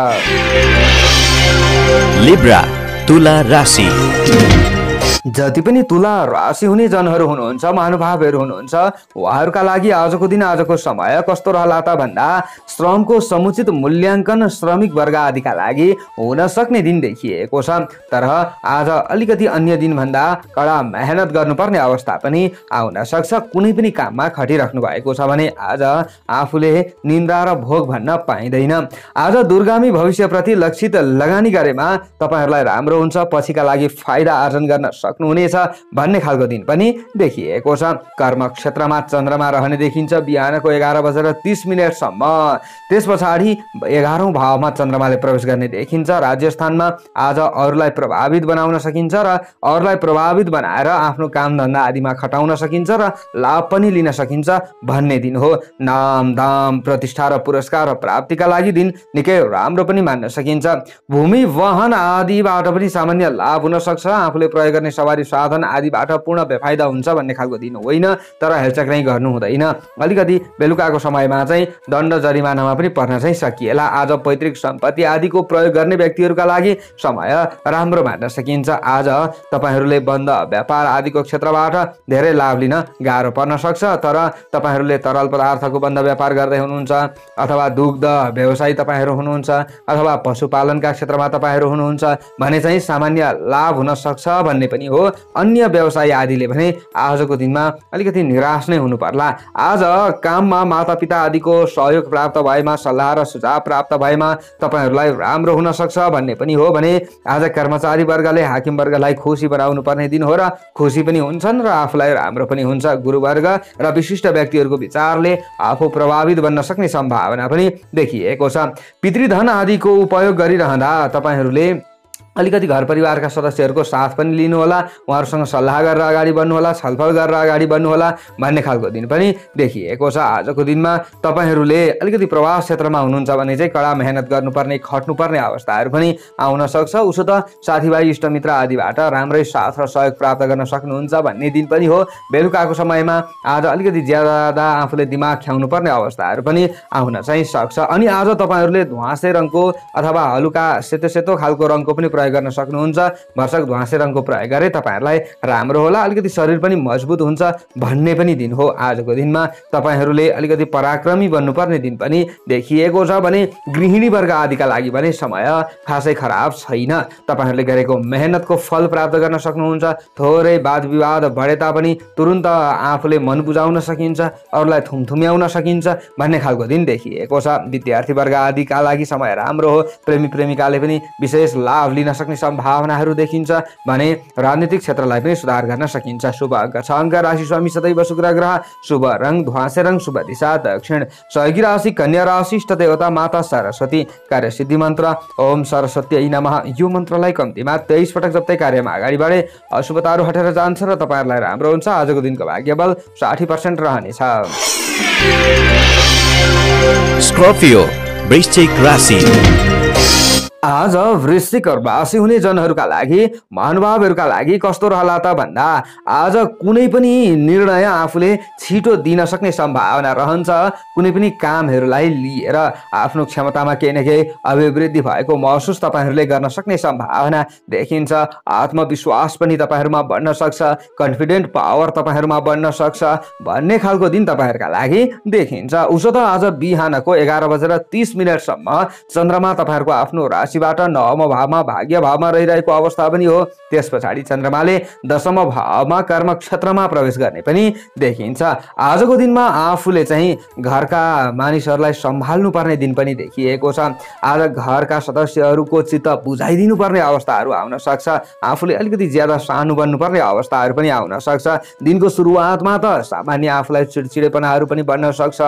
लिब्रा तुला राशि। जति पनि तुला राशि हुने जनहरू हुनुहुन्छ, महानुभावहरू हुनुहुन्छ, उहाँहरूका लागि आजको दिन, आजको समय कस्तो रहला त भन्दा श्रमको समुचित मूल्याङ्कन श्रमिक वर्ग आदिका लागि हुन सक्ने दिन देखिएको छ। तर आज अलिकति अन्य दिन भन्दा कडा मेहनत गर्नुपर्ने अवस्था पनि आउन सक्छ। कुनै पनि काममा खटिराख्नु भएको छ भने आज आफूले निन्द्रा र भोग भन्न पाइँदैन। आज दूरगामी भविष्यप्रति लक्षित लगानी गरेमा तपाईहरूलाई राम्रो हुन्छ, पछिका लागि फाइदा आर्जन गर्न सक्नुहुनेछ भन्ने खालको दिन पनि देखिएको छ। कर्म क्षेत्रमा चन्द्रमा रहने देखिन्छ बिहानको 11:30 सम्म। त्यस पछाडि 11औं भावमा चन्द्रमाले प्रवेश गर्ने देखिन्छ। राज्यस्थानमा आज अरूलाई प्रभावित बनाउन सकिन्छ र अरूलाई प्रभावित बनाएर आफ्नो काम धन्दा आदिमा खटाउन सकिन्छ र लाभ पनि लिन सकिन्छ भन्ने दिन हो। नाम दाम प्रतिष्ठा र पुरस्कार प्राप्तिका लागि दिन निकै राम्रो पनि मान्न सकिन्छ। भूमि वाहन आदिबाट पनि सामान्य लाभ हुन सक्छ। आफूले प्रयोग गर्ने सवारी साधन आदिबाट पूर्ण बेफाइदा हुन्छ भन्ने खालको दिन होइन, तर हेलचक्राइ गर्नु हुँदैन। अलिकति बेलुकाको समयमा चाहिँ दण्ड जरिमानामा पनि पर्न चाहिँ सकिएला। आज पैतृक सम्पत्ति आदिको प्रयोग गर्ने व्यक्तिहरूका लागि समय राम्रो मान्न सकिन्छ। आज तपाईहरूले बन्द व्यापार आदिको क्षेत्रबाट धेरै लाभ लिन गाह्रो पर्न सक्छ। तर तपाईहरूले तरल पदार्थको बन्द व्यापार गर्दै हुनुहुन्छ अथवा दुग्ध व्यवसायी तपाईहरू हुनुहुन्छ अथवा पशुपालनका क्षेत्रमा तपाईहरू हुनुहुन्छ भने चाहिँ सामान्य लाभ हुन सक्छ भन्ने पनि हो। अन्य व्यवसायी आदिले भने आजको दिनमा अलिकति निराश नै हुनु पर्ला। आज काममा मातापिता आदिको सहयोग प्राप्त भएमा, सल्लाह र सुझाव प्राप्त भएमा तपाईहरूलाई राम्रो हुन सक्छ भन्ने पनि हो। भने आज कर्मचारी वर्गले हाकिम वर्गलाई खुसी बनाउनु पर्ने दिन हो र खुसी पनि हुन्छन् र आफूलाई राम्रो पनि हुन्छ। गुरुवर्ग र विशिष्ट व्यक्तिहरूको विचारले आफू प्रभावित बन्न सक्ने सम्भावना पनि देखिएको छ। पितृधन आदिको उपयोग गरिरहँदा तपाईहरूले अलिकति घर परिवारका सदस्यहरूको साथ पनि लिनुहोला, उहाँहरूसँग सल्लाह गरेर अगाडि बढ्नुहोला, छलफल गरेर अगाडि बढ्नुहोला भन्ने खालको दिन पनि देखिएको छ। आजको दिनमा तपाईहरूले अलिकति प्रवास क्षेत्रमा हुनुहुन्छ भने चाहिँ कडा मेहनत गर्नुपर्ने, खट्नुपर्ने अवस्थाहरू पनि आउन सक्छ। उसो त साथीभाइ इष्टमित्र आदिबाट राम्रै साथ र सहयोग प्राप्त गर्न सक्नुहुन्छ भन्ने दिन पनि हो। बेलुकाको समयमा आज अलिकति ज्यादा आफूले दिमाग ख्याउनुपर्ने अवस्थाहरू पनि आउन चाहिँ सक्छ। अनि आज तपाईहरूले ध्वाँसे रङको अथवा हलुका सेतो सेतो खालको रङको पनि प्रयोग गर्न सक्नुहुन्छ। भर्सक ध्वाँसे रङको प्रयोग गरे तपाईहरूलाई राम्रो होला, अलिकति शरीर पनि मजबुत हुन्छ भन्ने पनि दिन हो। आजको दिनमा तपाईहरूले अलिकति पराक्रमी बन्नुपर्ने दिन पनि देखिएको छ। भने गृहिणी वर्ग आदिका लागि भने समय खासै खराब छैन। तपाईहरूले गरेको मेहनतको फल प्राप्त गर्न सक्नुहुन्छ। थोरै वाद विवाद बढे तापनि तुरुन्त आफूले मन बुझाउन सकिन्छ, अरूलाई थुमथुम्याउन सकिन्छ भन्ने खालको दिन देखिएको छ। विद्यार्थी वर्ग आदिका लागि समय राम्रो हो। प्रेमी प्रेमिकाले पनि विशेष लाभ लिन सक्ने सम्भावनाहरू देखिन्छ। भने राजनीतिक क्षेत्रलाई पनि सुधार गर्न सकिन्छ। शुभ अङ्क 6 अङ्क। राशि स्वामी सदैव शुक्र ग्रह। शुभ रङ ध्वाँसे रङ। शुभ दिशा दक्षिण। सहयोगी राशि कन्या राशि। इष्ट देवता माता सरस्वती। कार्य सिद्धि मन्त्र ओम सरस्वती नमः। यो मन्त्रलाई कम्तीमा 23 पटक जप्दै कार्यमा अगाडि बढे अशुभताहरू हटेर जान्छ र तपाईहरूलाई राम्रो हुन्छ। आजको दिनको भाग्य बल 60% रहनेछ। स्कर्पियो वृश्चिक राशि। आज वृश्चिक राशि हुने जनहरूका लागि, महानुभावहरूका लागि कस्तो रहला त भन्दा आज कुनै पनि निर्णय आफूले छिटो दिन सक्ने सम्भावना रहन्छ। कुनै पनि कामहरूलाई लिएर आफ्नो क्षमतामा केही न केही अभिवृद्धि भएको महसुस तपाईहरूले गर्न सक्ने सम्भावना देखिन्छ। आत्मविश्वास पनि तपाईहरूमा बढ्न सक्छ। कन्फिडेन्ट पावर तपाईहरूमा बढ्न सक्छ भन्ने खालको दिन तपाईहरूका लागि देखिन्छ। उसो त आज बिहानको 11:30 सम्म चन्द्रमा तपाईहरूको आफ्नो राशिबाट 9औं भावमा भाग्य भावमा रहिरहेको अवस्था पनि हो। त्यस पछाडि चन्द्रमाले 10औं भावमा कर्म क्षेत्रमा प्रवेश गर्ने पनि देखिन्छ। आजको दिनमा आफूले चाहिँ घरका मानिसहरूलाई सम्हाल्नु पर्ने दिन पनि देखिएको छ। आज घरका सदस्यहरूको चित्त बुझाइदिनु पर्ने अवस्थाहरू आउन सक्छ। आफूले अलिकति ज्यादा सानो बन्नुपर्ने अवस्थाहरू पनि आउन सक्छ। दिनको सुरुवातमा त सामान्य आफूलाई चिडचिडेपनाहरू पनि बढ्न सक्छ।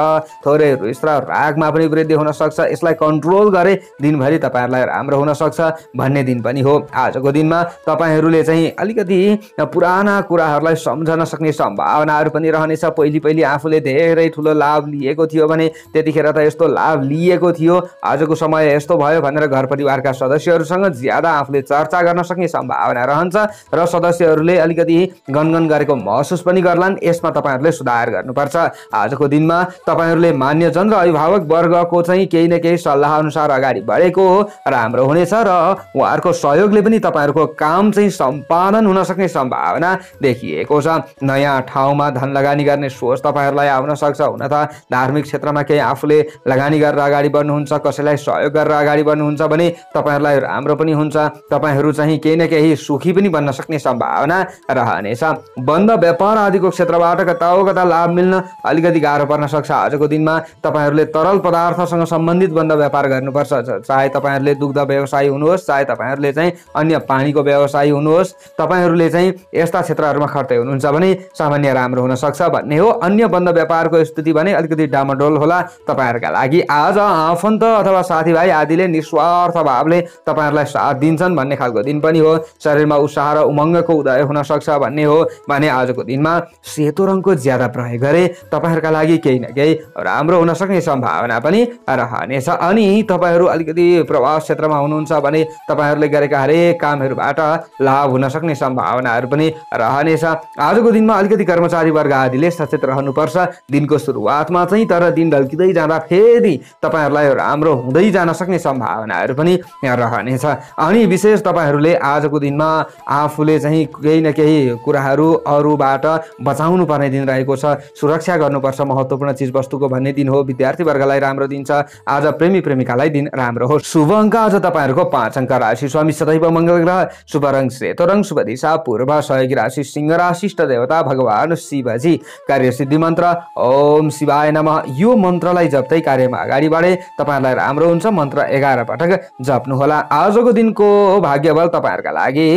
थोरै रिस र रागमा पनि वृद्धि हुन सक्छ। यसलाई कन्ट्रोल गरे दिनभरि तपाईहरूलाई राम्रो हुन सक्छ भन्ने दिन पनि हो। आजको दिनमा तपाईहरूले चाहिँ अलिकति पुराना कुराहरूलाई सम्झन सक्ने सम्भावनाहरू पनि रहनेछ। पहिले आफूले धेरै ठुलो लाभ लिएको थियो भने त्यतिखेर त यस्तो लाभ लिएको थियो, आजको समय यस्तो भयो भनेर घर परिवारका सदस्यहरूसँग ज्यादा आफूले चर्चा गर्न सक्ने सम्भावना रहन्छ र सदस्यहरूले अलिकति गनगन गरेको महसुस पनि गर्लान्। यसमा तपाईहरूले सुधार गर्नुपर्छ। आजको दिनमा तपाईँहरूले मान्यजन र अभिभावक वर्गको चाहिँ केही न केही सल्लाह अनुसार अगाडि बढेको हो र राम्रो हुनेछ र उहाँहरूको सहयोगले पनि तपाईँहरूको काम चाहिँ सम्पादन हुन सक्ने सम्भावना देखिएको छ। नयाँ ठाउँमा धन लगानी गर्ने सोच तपाईँहरूलाई आउन सक्छ। हुन त धार्मिक क्षेत्रमा केही आफूले लगानी गरेर अगाडि बढ्नुहुन्छ, कसैलाई सहयोग गरेर अगाडि बढ्नुहुन्छ भने तपाईँहरूलाई राम्रो पनि हुन्छ। तपाईँहरू चाहिँ केही न केही सुखी पनि बन्न सक्ने सम्भावना रहनेछ। बन्द व्यापार आदिको क्षेत्रबाट कता हो कता लाभ मिल्न अलिकति गाह्रो पर्न सक्छ। आजको दिनमा तपाईँहरूले तरल पदार्थसँग सम्बन्धित बन्द व्यापार गर्नुपर्छ। चाहे तपाईँहरूले दुग्ध व्यवसायी हुनुहोस्, चाहे तपाईँहरूले चाहिँ अन्य पानीको व्यवसायी हुनुहोस्, तपाईँहरूले चाहिँ यस्ता क्षेत्रहरूमा खर्ते हुनुहुन्छ भने सामान्य राम्रो हुन सक्छ भन्ने हो। अन्य बन्द व्यापारको स्थिति भने अलिकति डामाडोल होला तपाईँहरूका लागि। आज आफन्त अथवा साथीभाइ आदिले निस्वार्थ भावले तपाईँहरूलाई साथ दिन्छन् भन्ने खालको दिन पनि हो। शरीरमा उत्साह र उमङ्गको उदय हुन सक्छ भन्ने हो। भने आजको दिनमा सेतो रङको ज्यादा प्रयोग गरे तपाईँहरूका लागि केही न केही राम्रो हुन सक्ने सम्भावना पनि रहनेछ। अनि तपाईँहरू अलिकति प्रवास क्षेत्रमा हुनुहुन्छ भने तपाईँहरूले गरेका हरेक कामहरूबाट लाभ हुन सक्ने सम्भावनाहरू पनि रहनेछ। आजको दिनमा अलिकति कर्मचारी वर्ग आदिले सचेत रहनुपर्छ दिनको सुरुवातमा चाहिँ। तर दिन ढल्किँदै जाँदा फेरि तपाईँहरूलाई राम्रो हुँदै जान सक्ने सम्भावनाहरू पनि रहनेछ। अनि विशेष तपाईँहरूले आजको दिनमा आफूले चाहिँ केही न केही कुराहरू अरूबाट बचाउनु पर्ने दिन रहेको छ। सुरक्षा गर्नुपर्छ महत्त्वपूर्ण चिज वस्तुको भन्ने दिन हो। विद्यार्थी वर्गलाई राम्रो दिन छ। आज प्रेमी प्रेमिकालाई दिन राम्रो हो। शुभ अङ्क आज तपाईँहरूको 5 अङ्क। राशि स्वामी सदैव मङ्गल ग्रह, शुभ रङ सेतो रङ, शुभ दिशा पूर्व, सहयोगी राशि सिंह राशि, इष्ट देवता भगवान शिवजी, कार्य सिद्धि मन्त्र ओम शिवाय नमः। यो मन्त्रलाई जप्दै कार्यमा अगाडि बढे तपाईँहरूलाई राम्रो हुन्छ। मन्त्र 11 पटक जप्नुहोला। आजको दिनको भाग्यबल तपाईँहरूका लागि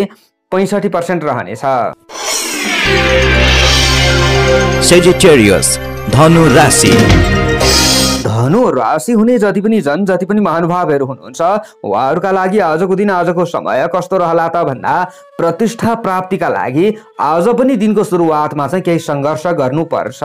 65% रहनेछ। Sagittarius, धनु राशि। धनु राशि हुने जति पनि महानुभावहरू हुनुहुन्छ उहाँहरूका लागि आजको दिन, आजको समय कस्तो रहला त भन्दा प्रतिष्ठा प्राप्तिका लागि आज पनि दिनको सुरुवातमा चाहिँ केही सङ्घर्ष गर्नुपर्छ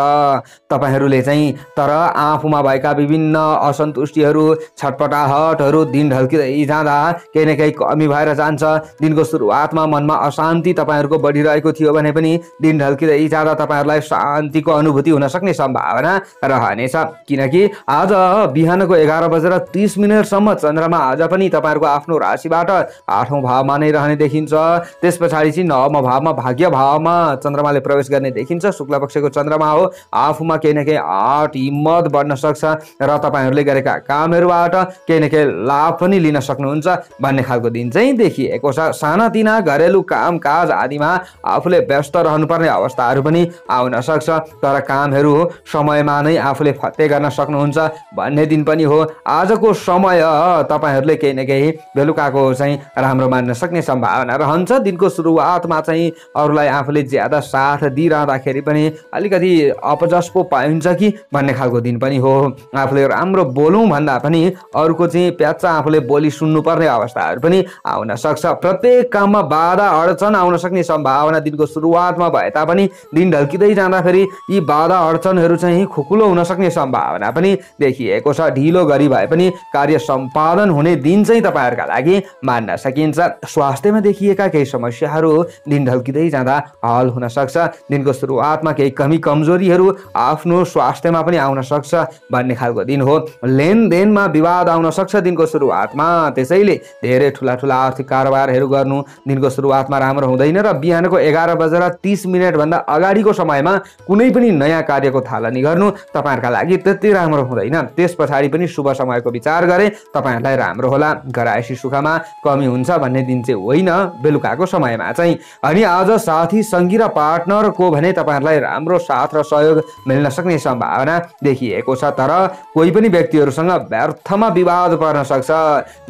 तपाईँहरूले चाहिँ। तर आफूमा भएका विभिन्न असन्तुष्टिहरू, छटपटाहटहरू दिन ढल्किँदै जाँदा केही न केही कमी भएर जान्छ। दिनको सुरुवातमा मनमा अशान्ति तपाईँहरूको बढिरहेको थियो भने पनि दिन ढल्किँदै जाँदा तपाईँहरूलाई शान्तिको अनुभूति हुन सक्ने सम्भावना रहनेछ। किनकि आज बिहानको 11:30 चन्द्रमा आज पनि तपाईँहरूको आफ्नो राशिबाट 8औं भावमा नै रहने देखिन्छ। त्यस पछाडि चाहिँ 9औं भावमा भाग्य भावमा चन्द्रमाले प्रवेश गर्ने देखिन्छ। शुक्ल पक्षको चन्द्रमा हो। आफूमा केही न केही आँट हिम्मत बढ्न सक्छ र तपाईँहरूले गरेका कामहरूबाट केही न केही लाभ पनि लिन सक्नुहुन्छ भन्ने खालको दिन चाहिँ देखिएको छ। सानातिना घरेलु कामकाज आदिमा आफूले व्यस्त रहनुपर्ने अवस्थाहरू पनि आउन सक्छ। तर कामहरू समयमा नै आफूले फत्ते गर्न सक्नुहुन्छ भन्ने दिन पनि हो। आजको समय तपाईँहरूले केही न केही बेलुकाको चाहिँ राम्रो मान्न सक्ने सम्भावना रहन्छ। दिनको सुरुवातमा चाहिँ अरूलाई आफूले ज्यादा साथ दिइरहँदाखेरि पनि अलिकति अपजस पो पाइन्छ कि भन्ने खालको दिन पनि हो। आफूले राम्रो बोलौँ भन्दा पनि अरूको चाहिँ प्याच्चा आफूले बोली सुन्नुपर्ने अवस्थाहरू पनि आउन सक्छ। प्रत्येक काममा बाधा अडचन आउन सक्ने सम्भावना दिनको सुरुवातमा भए तापनि दिन ढल्किँदै जाँदाखेरि यी बाधा अडचनहरू चाहिँ खुकुलो हुन सक्ने सम्भावना पनि देखिएको छ। ढिलो गरी भए पनि कार्य सम्पादन हुने दिन चाहिँ तपाईँहरूका लागि मान्न सकिन्छ। स्वास्थ्यमा देखिएका केही समस्याहरू दिन ढल्किँदै जाँदा हल हुन सक्छ। दिनको सुरुवातमा केही कमी कमजोरीहरू आफ्नो स्वास्थ्यमा पनि आउन सक्छ भन्ने खालको दिन हो। लेनदेनमा विवाद आउन सक्छ दिनको सुरुवातमा। त्यसैले धेरै ठुला आर्थिक कारोबारहरू गर्नु दिनको सुरुवातमा राम्रो हुँदैन र बिहानको 11:30 भन्दा अगाडिको समयमा कुनै पनि नयाँ कार्यको थालनी गर्नु तपाईँहरूका लागि त्यति राम्रो हुँदैन। त्यस पछाडि पनि शुभ समयको विचार गरे तपाईँहरूलाई राम्रो होला। घरायसी सुखमा कमी हुन्छ भन्ने दिन चाहिँ होइन बेलुकाको समयमा चाहिँ। अनि आज साथी सङ्गी र पार्टनरको भने तपाईँहरूलाई राम्रो साथ र सहयोग मिल्न सक्ने सम्भावना देखिएको छ। तर कोही पनि व्यक्तिहरूसँग व्यर्थमा विवाद पर्न सक्छ।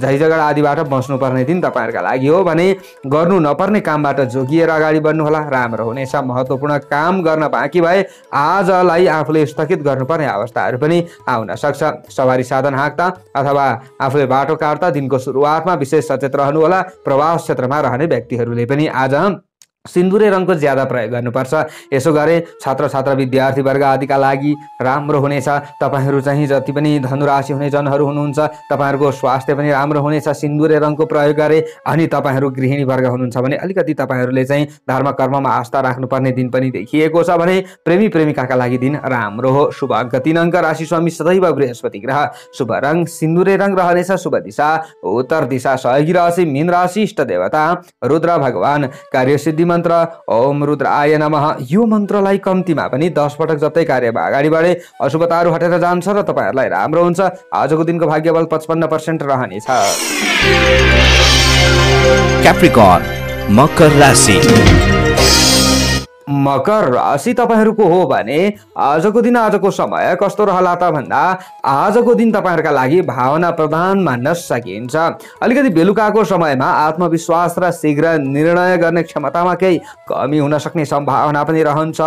झैझगडा आदिबाट बस्नुपर्ने दिन तपाईँहरूका लागि हो भने गर्नु नपर्ने कामबाट जोगिएर अगाडि बढ्नुहोला, राम्रो हुनेछ। महत्त्वपूर्ण काम गर्न बाँकी भए आजलाई आफूले स्थगित गर्नुपर्ने अवस्थाहरू पनि आउन सक्छ। सवारी साधन हाँक्दा अथवा आफूले बाटो काट्दा दिनको सुरुवातमा विशेष सचेत रहनुहोला। प्रवास क्षेत्रमा रहने व्यक्तिहरूले पनि आज सिन्दुरे रङको ज्यादा प्रयोग गर्नुपर्छ। यसो गरे छात्र छात्रा विद्यार्थी वर्ग आदिका लागि राम्रो हुनेछ। तपाईहरू चाहिँ जति पनि धनुराशि हुने जनहरू हुनुहुन्छ तपाईहरूको स्वास्थ्य पनि राम्रो हुनेछ सिन्दुरे रङको प्रयोग गरे। अनि तपाईहरू गृहिणी वर्ग हुनुहुन्छ भने अलिकति तपाईहरूले चाहिँ धर्म कर्ममा आस्था राख्नुपर्ने दिन पनि देखिएको छ भने प्रेमी प्रेमिकाका लागि दिन राम्रो हो। शुभ अङ्क 3 अङ्क, राशि स्वामी सदैव बृहस्पति ग्रह, शुभ रङ सिन्दुरे रङ रहनेछ, शुभ दिशा उत्तर दिशा, सहयोगी राशि मीन राशि, इष्ट देवता रुद्र भगवान, कार्यसिद्धि मन्त्र ओम रुद्राय नमः। यो मन्त्रलाई कम्तीमा पनि 10 पटक जप्दै कार्यमा अगाडि बढे अशुभताहरू हटेर जान्छ र तपाईहरूलाई राम्रो हुन्छ। आजको दिनको भाग्यबल 55% रहनेछ। Capricorn, मकर राशि। मकर राशि तपाईहरूको हो भने आजको दिन आजको समय कस्तो रहला त भन्दा आजको दिन तपाईहरूका लागि भावना प्रधान मान्न सकिन्छ। अलिकति बेलुकाको समयमा आत्मविश्वास र शीघ्र निर्णय गर्ने क्षमतामा केही कमी हुन सक्ने सम्भावना पनि रहन्छ।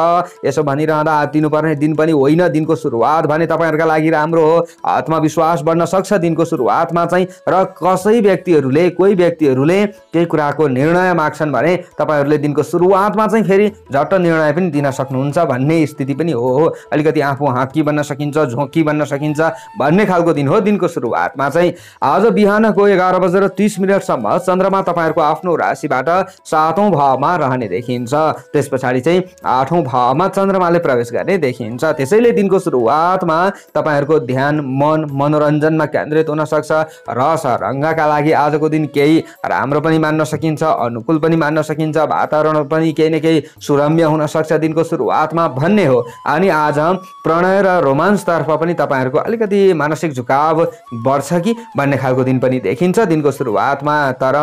यसो भनिरहँदा दिनुपर्ने दिन पनि होइन, दिनको सुरुवात भने तपाईहरूका लागि राम्रो हो। आत्मविश्वास बढ्न सक्छ दिनको सुरुवातमा चाहिँ र कोही व्यक्तिहरूले केही कुराको निर्णय माग्छन् भने तपाईहरूले दिनको सुरुवातमा चाहिँ फेरि निर्णय पनि दिन सक्नुहुन्छ भन्ने स्थिति पनि हो। अलिकति आफू हाँकी बन्न सकिन्छ, झोकी बन्न सकिन्छ भन्ने खालको दिन हो। दिनको सुरुवातमा चाहिँ आज बिहानको 11:30 चन्द्रमा तपाईहरूको आफ्नो राशिबाट 7औं भावमा रहने देखिन्छ। त्यस पछाडि चाहिँ 8औं भावमा चन्द्रमाले प्रवेश गर्ने देखिन्छ। त्यसैले दिनको सुरुवातमा तपाईहरूको ध्यान मन मनोरञ्जनमा केन्द्रित हुन सक्छ। रस रङ्गका लागि आजको दिन केही राम्रो पनि मान्न सकिन्छ, अनुकूल पनि मान्न सकिन्छ, वातावरण पनि केही न केही सुरम्य हुन सक्छ दिनको सुरुवातमा भन्ने हो। अनि आज प्रणय र रोमान्स तर्फ पनि तपाईहरूको अलिकति मानसिक झुकाव बढ्छ कि भन्ने खालको दिन पनि देखिन्छ दिनको सुरुवातमा। तर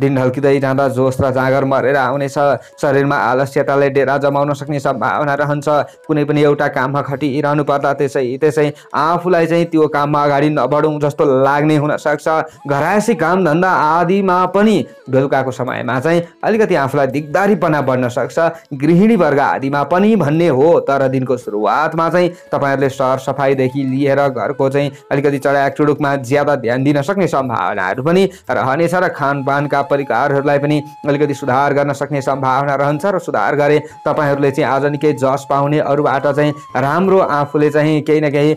दिन ढल्किँदै जाँदा जोस र जाँगर मरेर आउनेछ। शरीरमा आलस्यताले डेरा जमाउन सक्ने सम्भावना रहन्छ। कुनै पनि एउटा काममा खटिरहनु पर्दा त्यसै आफूलाई चाहिँ त्यो काममा अगाडि नबढौँ जस्तो लाग्ने हुन सक्छ। घरायसी काम धन्दा आदिमा पनि बेलुकाको समयमा चाहिँ अलिकति आफूलाई दिगदारीपना बढ्न सक्छ। गृहिणी वर्ग आदिमा पनि भन्ने हो। तर दिनको सुरुवातमा चाहिँ तपाईहरूले सरसफाइदेखि लिएर घरको चाहिँ अलिकति चढाक चुडुकमा ज्यादा ध्यान दिन सक्ने सम्भावनाहरू पनि रहनेछ र खानपानका परिकारहरूलाई पनि अलिकति सुधार गर्न सक्ने सम्भावना रहन्छ र सुधार गरे तपाईहरूले चाहिँ आज निकै जस पाउने, अरूबाट चाहिँ राम्रो आफूले चाहिँ केही न केही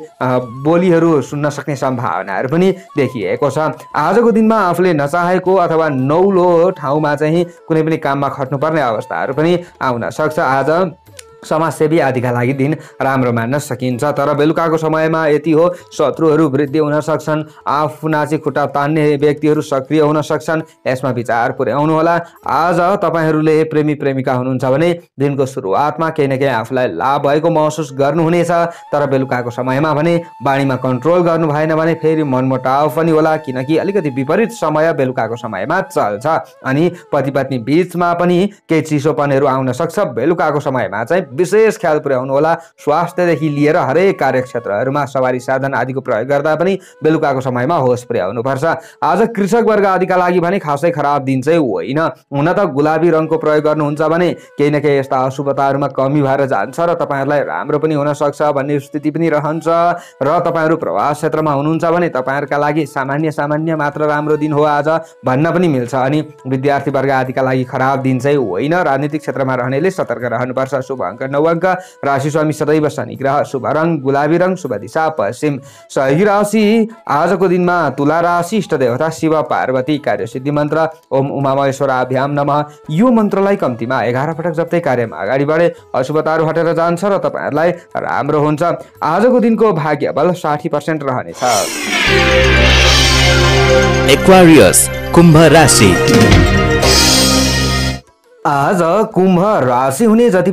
बोलीहरू सुन्न सक्ने सम्भावनाहरू पनि देखिएको छ। आजको दिनमा आफूले नचाहेको अथवा नौलो ठाउँमा चाहिँ कुनै पनि काममा खट्नुपर्ने अवस्थाहरू पनि आउन सक्छ। आज समाजसेवी आदिका लागि दिन राम्रो मान्न सकिन्छ। तर बेलुकाको समयमा यति हो, शत्रुहरू वृद्धि हुन सक्छन्, आफू नाची खुट्टा तान्ने व्यक्तिहरू सक्रिय हुन सक्छन्। यसमा विचार पुर्याउनु होला। आज तपाईहरूले प्रेमी प्रेमिका हुनुहुन्छ भने दिनको सुरुवातमा केही न केही आफूलाई लाभ भएको महसुस गर्नुहुनेछ। तर बेलुकाको समयमा भने बाणीमा कन्ट्रोल गर्नु भएन भने फेरि मनमुटाव पनि होला, किनकि अलिकति विपरीत समय बेलुकाको समयमा चल्छ। अनि पति पत्नी बीचमा पनि केही चिसोपनहरू आउन सक्छ। बेलुकाको समयमा चाहिँ विशेष ख्याल पुर्याउनु होला। स्वास्थ्यदेखि लिएर हरेक कार्यक्षेत्रहरूमा सवारी साधन आदिको प्रयोग गर्दा पनि बेलुकाको समयमा होस पुर्याउनु पर्छ। आज कृषक वर्ग आदिका लागि भने खासै खराब दिन चाहिँ होइन। हुन त गुलाबी रङको प्रयोग गर्नुहुन्छ भने केही न केही यस्ता अशुभताहरूमा कमी भएर जान्छ र तपाईहरूलाई राम्रो पनि हुन सक्छ भन्ने स्थिति पनि रहन्छ। र तपाईहरू प्रवास क्षेत्रमा हुनुहुन्छ भने तपाईहरूका लागि सामान्य मात्र राम्रो दिन हो आज भन्न पनि मिल्छ। अनि विद्यार्थी वर्ग आदिका लागि खराब दिन चाहिँ होइन। राजनीतिक क्षेत्रमा रहनेले सतर्क रहनुपर्छ। शुभ अङ्क 9 अङ्क, राशि स्वामी सदैव शनि ग्रह, शुभ रङ गुलाबी रङ, शुभ दिशा पश्चिम, सहयोगी राशि आजको दिनमा तुला राशि, इष्ट देवता शिव पार्वती, कार्यसिद्धि मन्त्र ओम उमामहेश्वराभ्याम नमः। यो मन्त्रलाई कम्तीमा 11 पटक जप्दै कार्यमा अगाडि बढे अशुभताहरू हटेर जान्छ र तपाईहरूलाई राम्रो हुन्छ। आजको दिनको भाग्य बल 60% रहनेछ। एक्वारियस, कुम्भ राशि। आज कुम्भ राशि हुने जति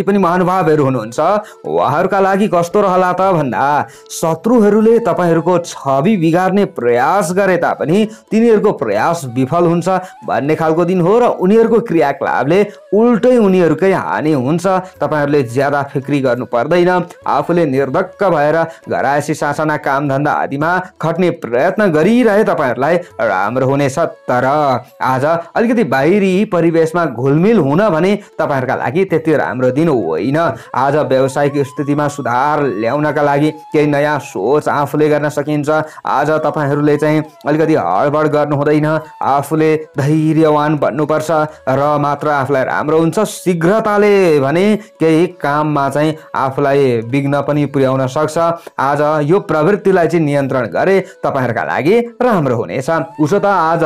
पनि महानुभावहरू हुनुहुन्छ उहाँहरूका लागि कस्तो रहला त भन्दा शत्रुहरूले तपाईहरूको छवि बिगार्ने प्रयास गरे तापनि तिनीहरूको प्रयास विफल हुन्छ भन्ने खालको दिन हो र उनीहरूको क्रियाकलापले उल्टै उनीहरूकै हानि हुन्छ। तपाईहरूले ज्यादा फिक्री गर्नु पर्दैन। आफूले निर्धक्क भएर घरायसी सासना कामधन्दा आदिमा खट्ने प्रयत्न गरिरहे तपाईहरूलाई राम्रो हुनेछ। तर आज अलिकति बाहिरी परिवेशमा घुलमिल हुन भने तपाईहरुका लागि त्यति राम्रो दिन होइन। आज व्यावसायिक स्थितिमा सुधार ल्याउनका लागि केही नयाँ सोच आफूले गर्न सकिन्छ। आज तपाईहरुले चाहिँ अलिकति हडबड गर्नु हुँदैन, आफूले धैर्यवान बन्नुपर्छ र मात्र आफूलाई राम्रो हुन्छ। शीघ्रताले भने केही काममा चाहिँ आफूलाई विघ्न पनि पुर्याउन सक्छ। आज यो प्रवृत्तिलाई चाहिँ नियन्त्रण गरे तपाईहरुका लागि राम्रो हुनेछ। उसो त आज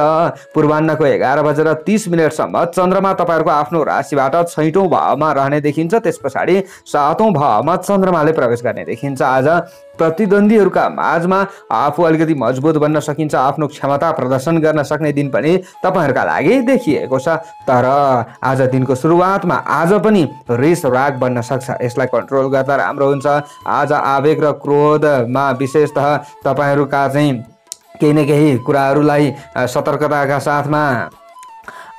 पूर्वाह्नको 11:30 सम्म चन्द्रमा तपाईहरुको आफ्नो राशिबाट 6औं भावमा रहने देखिन्छ। त्यस पछाडि 7औं भावमा चन्द्रमाले प्रवेश गर्ने देखिन्छ। आज प्रतिद्वन्दीहरूका माझमा आफू अलिकति मजबुत बन्न सकिन्छ, आफ्नो क्षमता प्रदर्शन गर्न सक्ने दिन पनि तपाईहरुका लागि देखिएको छ। तर आज दिनको सुरुवातमा आज पनि रिस राग बन्न सक्छ, यसलाई कन्ट्रोल गर्दा राम्रो हुन्छ। आज आवेग र क्रोधमा विशेषतः तपाईहरुका चाहिँ केही न केही कुराहरूलाई सतर्कताका साथमा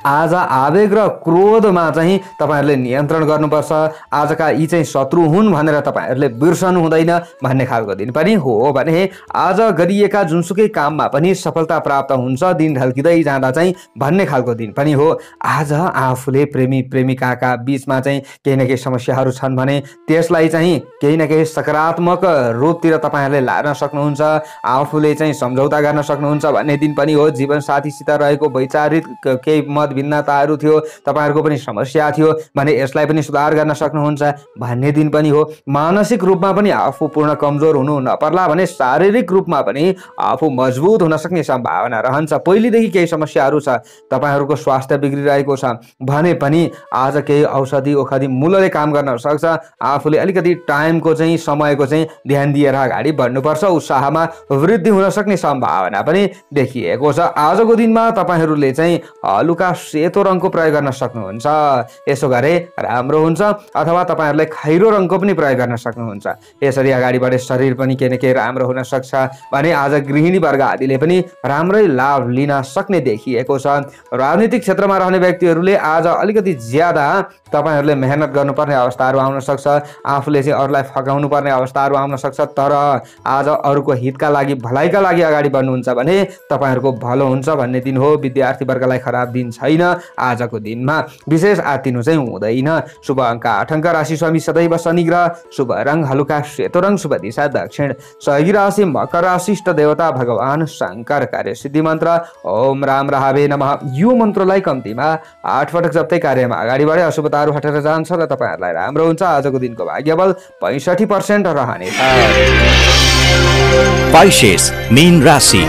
आज आवेग र क्रोधमा चाहिँ तपाईहरुले नियन्त्रण गर्नुपर्छ। आजका यी चाहिँ शत्रु हुन् भनेर तपाईहरुले बिर्सनु हुँदैन भन्ने खालको दिन पनि हो भने आज गरिएका जुनसुकै काममा पनि सफलता प्राप्त हुन्छ, दिन ढल्किँदै जाँदा चाहिँ भन्ने खालको दिन पनि हो। आज आफूले प्रेमी प्रेमिकाका बीचमा चाहिँ केही न केही समस्याहरू छन् भने त्यसलाई चाहिँ केही न केही सकारात्मक रूपतिर तपाईहरुले लान सक्नुहुन्छ, आफूले चाहिँ सम्झौता गर्न सक्नुहुन्छ भन्ने दिन पनि हो। जीवनसाथीसित रहेको वैचारिक केही मत भिन्नताहरू थियो, तपाईहरुको पनि समस्या थियो भने यसलाई पनि सुधार गर्न सक्नुहुन्छ भन्ने दिन पनि हो। मानसिक रूपमा पनि आफू पूर्ण कमजोर हुनु नपर्ला भने शारीरिक रूपमा पनि आफू मजबुत हुन सक्ने सम्भावना रहन्छ। पहिलेदेखि केही समस्याहरू छ, तपाईहरुको स्वास्थ्य बिग्रिरहेको छ भने पनि आज केही औषधि ओखधि मूलले काम गर्न सक्छ। आफूले अलिकति टाइमको चाहिँ समयको चाहिँ ध्यान दिएर अगाडि बढ्नुपर्छ, उत्साहमा वृद्धि हुन सक्ने सम्भावना पनि देखिएको छ। आजको दिनमा तपाईहरुले चाहिँ हलुका सेतो रङको प्रयोग गर्न सक्नुहुन्छ, यसो गरे राम्रो हुन्छ। अथवा तपाईहरुले खैरो रङको पनि प्रयोग गर्न सक्नुहुन्छ, यसरी अगाडि बढे शरीर पनि के न के राम्रो हुन सक्छ भने आज गृहिणी वर्ग आदिले पनि राम्रै लाभ लिन सक्ने देखिएको छ। राजनीतिक क्षेत्रमा रहने व्यक्तिहरूले आज अलिकति ज्यादा तपाईहरुले मेहनत गर्नुपर्ने अवस्थाहरू आउन सक्छ, आफूले चाहिँ अरूलाई फकाउनु पर्ने अवस्थाहरू आउन सक्छ। तर आज अरूको हितका लागि भलाइका लागि अगाडि बढ्नुहुन्छ भने तपाईहरुको भलो हुन्छ भन्ने दिन हो। विद्यार्थी वर्गलाई खराब दिन छैन आजको दिनमा, विशेष आत्तिनु चाहिँ हुँदैन। शुभ अङ्क 8 अङ्क, राशि स्वामी सदैव शनि ग्रह, शुभ रङ हलुका सेतो रङ, शुभ दिशा दक्षिण, सहयोगी राशि मकर राशि, इष्ट देवता भगवान शंकर, कार्य सिद्धि मन्त्र ओम राम राहावे नमः। यो मन्त्रलाई कम्तीमा 8 पटक जप्दै कार्यमा अगाडि बढे अशुभताहरू हटेर जान्छ र तपाईहरुलाई राम्रो हुन्छ। आजको दिनको भाग्यबल 65% रहनेछ। पाइसेस मीन राशि।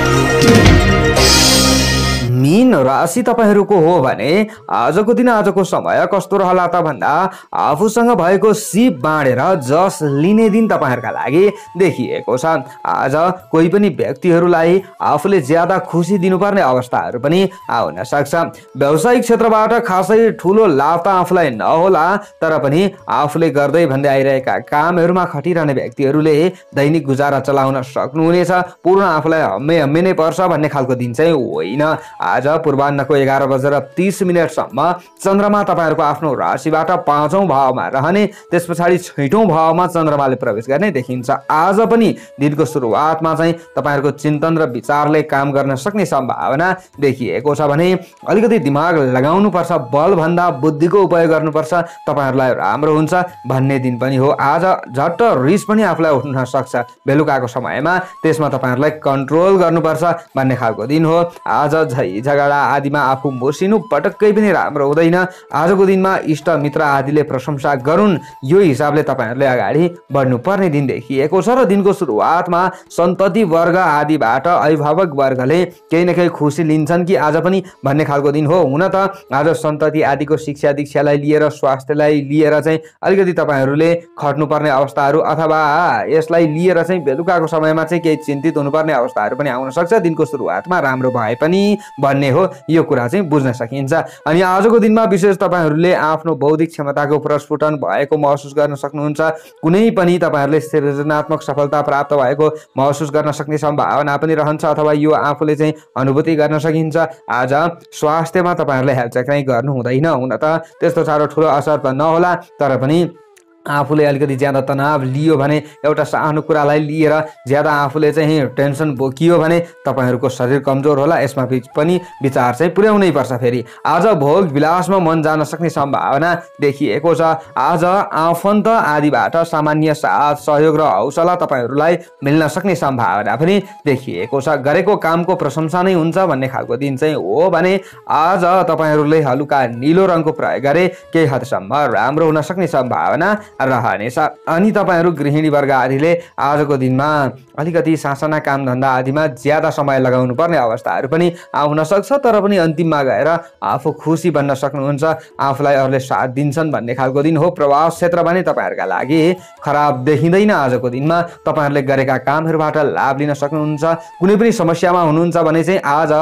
मीन राशि तपाईहरुको हो भने आजको दिन आजको समय कस्तो रहला त भन्दा आफूसँग भएको सिप बाँडेर जस लिने दिन तपाईहरुका लागि देखिएको छ। आज कोही पनि व्यक्तिहरुलाई आफूले ज्यादा खुसी दिनुपर्ने अवस्थाहरू पनि आउन सक्छ। व्यावसायिक क्षेत्रबाट खासै ठूलो लाभ त आफूलाई नहोला, तर पनि आफूले गर्दै भन्दै आइरहेका कामहरुमा खटिरहने व्यक्तिहरुले दैनिक गुजारा चलाउन सक्नुहुनेछ। पूर्ण आफूलाई हम्मे हम्मे नै पर्छ भन्ने खालको दिन चाहिँ होइन। आज पूर्वाह्नको 11:30 सम्म चन्द्रमा तपाईहरुको आफ्नो राशिबाट 5औं भावमा रहने, त्यस पछाडि 6औं भावमा चन्द्रमाले प्रवेश गर्ने देखिन्छ। आज पनि दिनको सुरुवातमा चाहिँ तपाईहरुको चिन्तन र विचारले काम गर्न सक्ने सम्भावना देखिएको छ भने अलिकति दिमाग लगाउनु पर्छ, बल भन्दा बुद्धिको उपयोग गर्नुपर्छ, तपाईहरुलाई राम्रो हुन्छ भन्ने दिन पनि हो। आज झट्ट रिस पनि आफूलाई उठ्न सक्छ बेलुकाको समयमा, त्यसमा तपाईहरुलाई कन्ट्रोल गर्नुपर्छ भन्ने खालको दिन हो। आज झगडा आदिमा आफू मोसिनु पटक्कै पनि राम्रो हुँदैन। आजको दिनमा इष्ट मित्र आदिले प्रशंसा गरून्, यो हिसाबले तपाईहरुले अगाडि बढ्नुपर्ने दिन देखिएको छ। र दिनको सुरुवातमा सन्तति वर्ग आदिबाट अभिभावक वर्गले केही न केही खुसी लिन्छन् कि आज पनि भन्ने खालको दिन हो। हुन त आज सन्तति आदिको शिक्षा दीक्षालाई लिएर, स्वास्थ्यलाई लिएर चाहिँ अलिकति तपाईहरुले खट्नुपर्ने अवस्थाहरू अथवा यसलाई लिएर चाहिँ बेलुकाको समयमा चाहिँ केही चिन्तित हुनुपर्ने अवस्थाहरू पनि आउन सक्छ। दिनको सुरुवातमा राम्रो भए पनि भन्ने हो, यो कुरा चाहिँ बुझ्न सकिन्छ। अनि आजको दिनमा विशेष तपाईहरुले आफ्नो बौद्धिक क्षमताको प्रस्फुटन भएको महसुस गर्न सक्नुहुन्छ। कुनै पनि तपाईहरुले सृजनात्मक सफलता प्राप्त भएको महसुस गर्न सक्ने सम्भावना पनि रहन्छ अथवा यो आफूले चाहिँ अनुभूति गर्न सकिन्छ। आज स्वास्थ्यमा तपाईहरुले हेलचेक्राइ गर्नु हुँदैन। हुन त त्यस्तो साह्रो ठूलो असर त नहोला, तर पनि आफूले अलिकति ज्यादा तनाव लियो भने, एउटा सानो कुरालाई लिएर ज्यादा आफूले चाहिँ टेन्सन बोकियो भने तपाईँहरूको शरीर कमजोर होला। यसमा पनि विचार चाहिँ पुर्याउनै पर्छ। फेरि आज भोग विलासमा मन जान सक्ने सम्भावना देखिएको छ। आज आफन्त आदिबाट सामान्य साथ, सहयोग र हौसला तपाईँहरूलाई मिल्न सक्ने सम्भावना पनि देखिएको छ। गरेको कामको प्रशंसा नै हुन्छ भन्ने खालको दिन चाहिँ हो भने आज तपाईँहरूले हलुका नीलो रङको प्रयोग गरे केही हदसम्म राम्रो हुन सक्ने सम्भावना रहनेछ। अनि तपाईँहरू गृहिणी वर्गहरूले आजको दिनमा अलिकति सासाना कामधन्दा आदिमा ज्यादा समय लगाउनु पर्ने अवस्थाहरू पनि आउन सक्छ। तर पनि अन्तिममा गएर आफू खुसी बन्न सक्नुहुन्छ, आफूलाई अरूले साथ दिन्छन् भन्ने खालको दिन हो। प्रवास क्षेत्र भने तपाईँहरूका लागि खराब देखिँदैन। आजको दिनमा तपाईँहरूले गरेका कामहरूबाट लाभ लिन सक्नुहुन्छ। कुनै पनि समस्यामा हुनुहुन्छ भने चाहिँ आज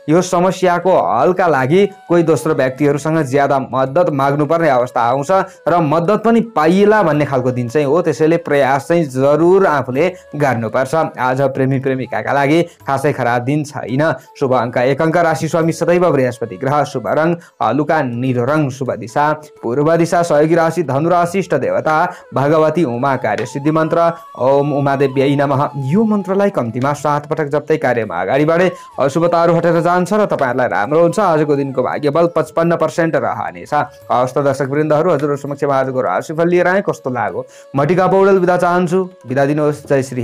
यो समस्याको हलका लागि कोही दोस्रो व्यक्तिहरूसँग ज्यादा मद्दत माग्नुपर्ने अवस्था आउँछ र मद्दत पनि पाइएला भन्ने खालको दिन चाहिँ हो। त्यसैले प्रयास चाहिँ जरुर आफूले गर्नुपर्छ। आज प्रेमी प्रेमिकाका लागि खासै खराब दिन छैन। शुभ अङ्क 1 अङ्क, राशि स्वामी सदैव बृहस्पति ग्रह, शुभ रङ हलुका नीलो रङ, शुभ दिशा पूर्व दिशा, सहयोगी राशि धनु राशि, इष्ट देवता भगवती उमा, कार्य सिद्धि मन्त्र ओम उमादेव्यै नमः। यो मन्त्रलाई कम्तीमा 7 पटक जप्दै कार्यमा अगाडि बढे अशुभताहरू हटेर जान्छ र तपाईँहरूलाई राम्रो हुन्छ। आजको दिनको भाग्यबल 55% रहनेछ। हवस् त दर्शकवृन्दहरू, हजुरहरू समक्ष आजको राशिफल लिएर आएँ। कस्तो लाग्यो? म टिका पौडेल बिदा चाहन्छु। बिदा दिनुहोस्। जय श्री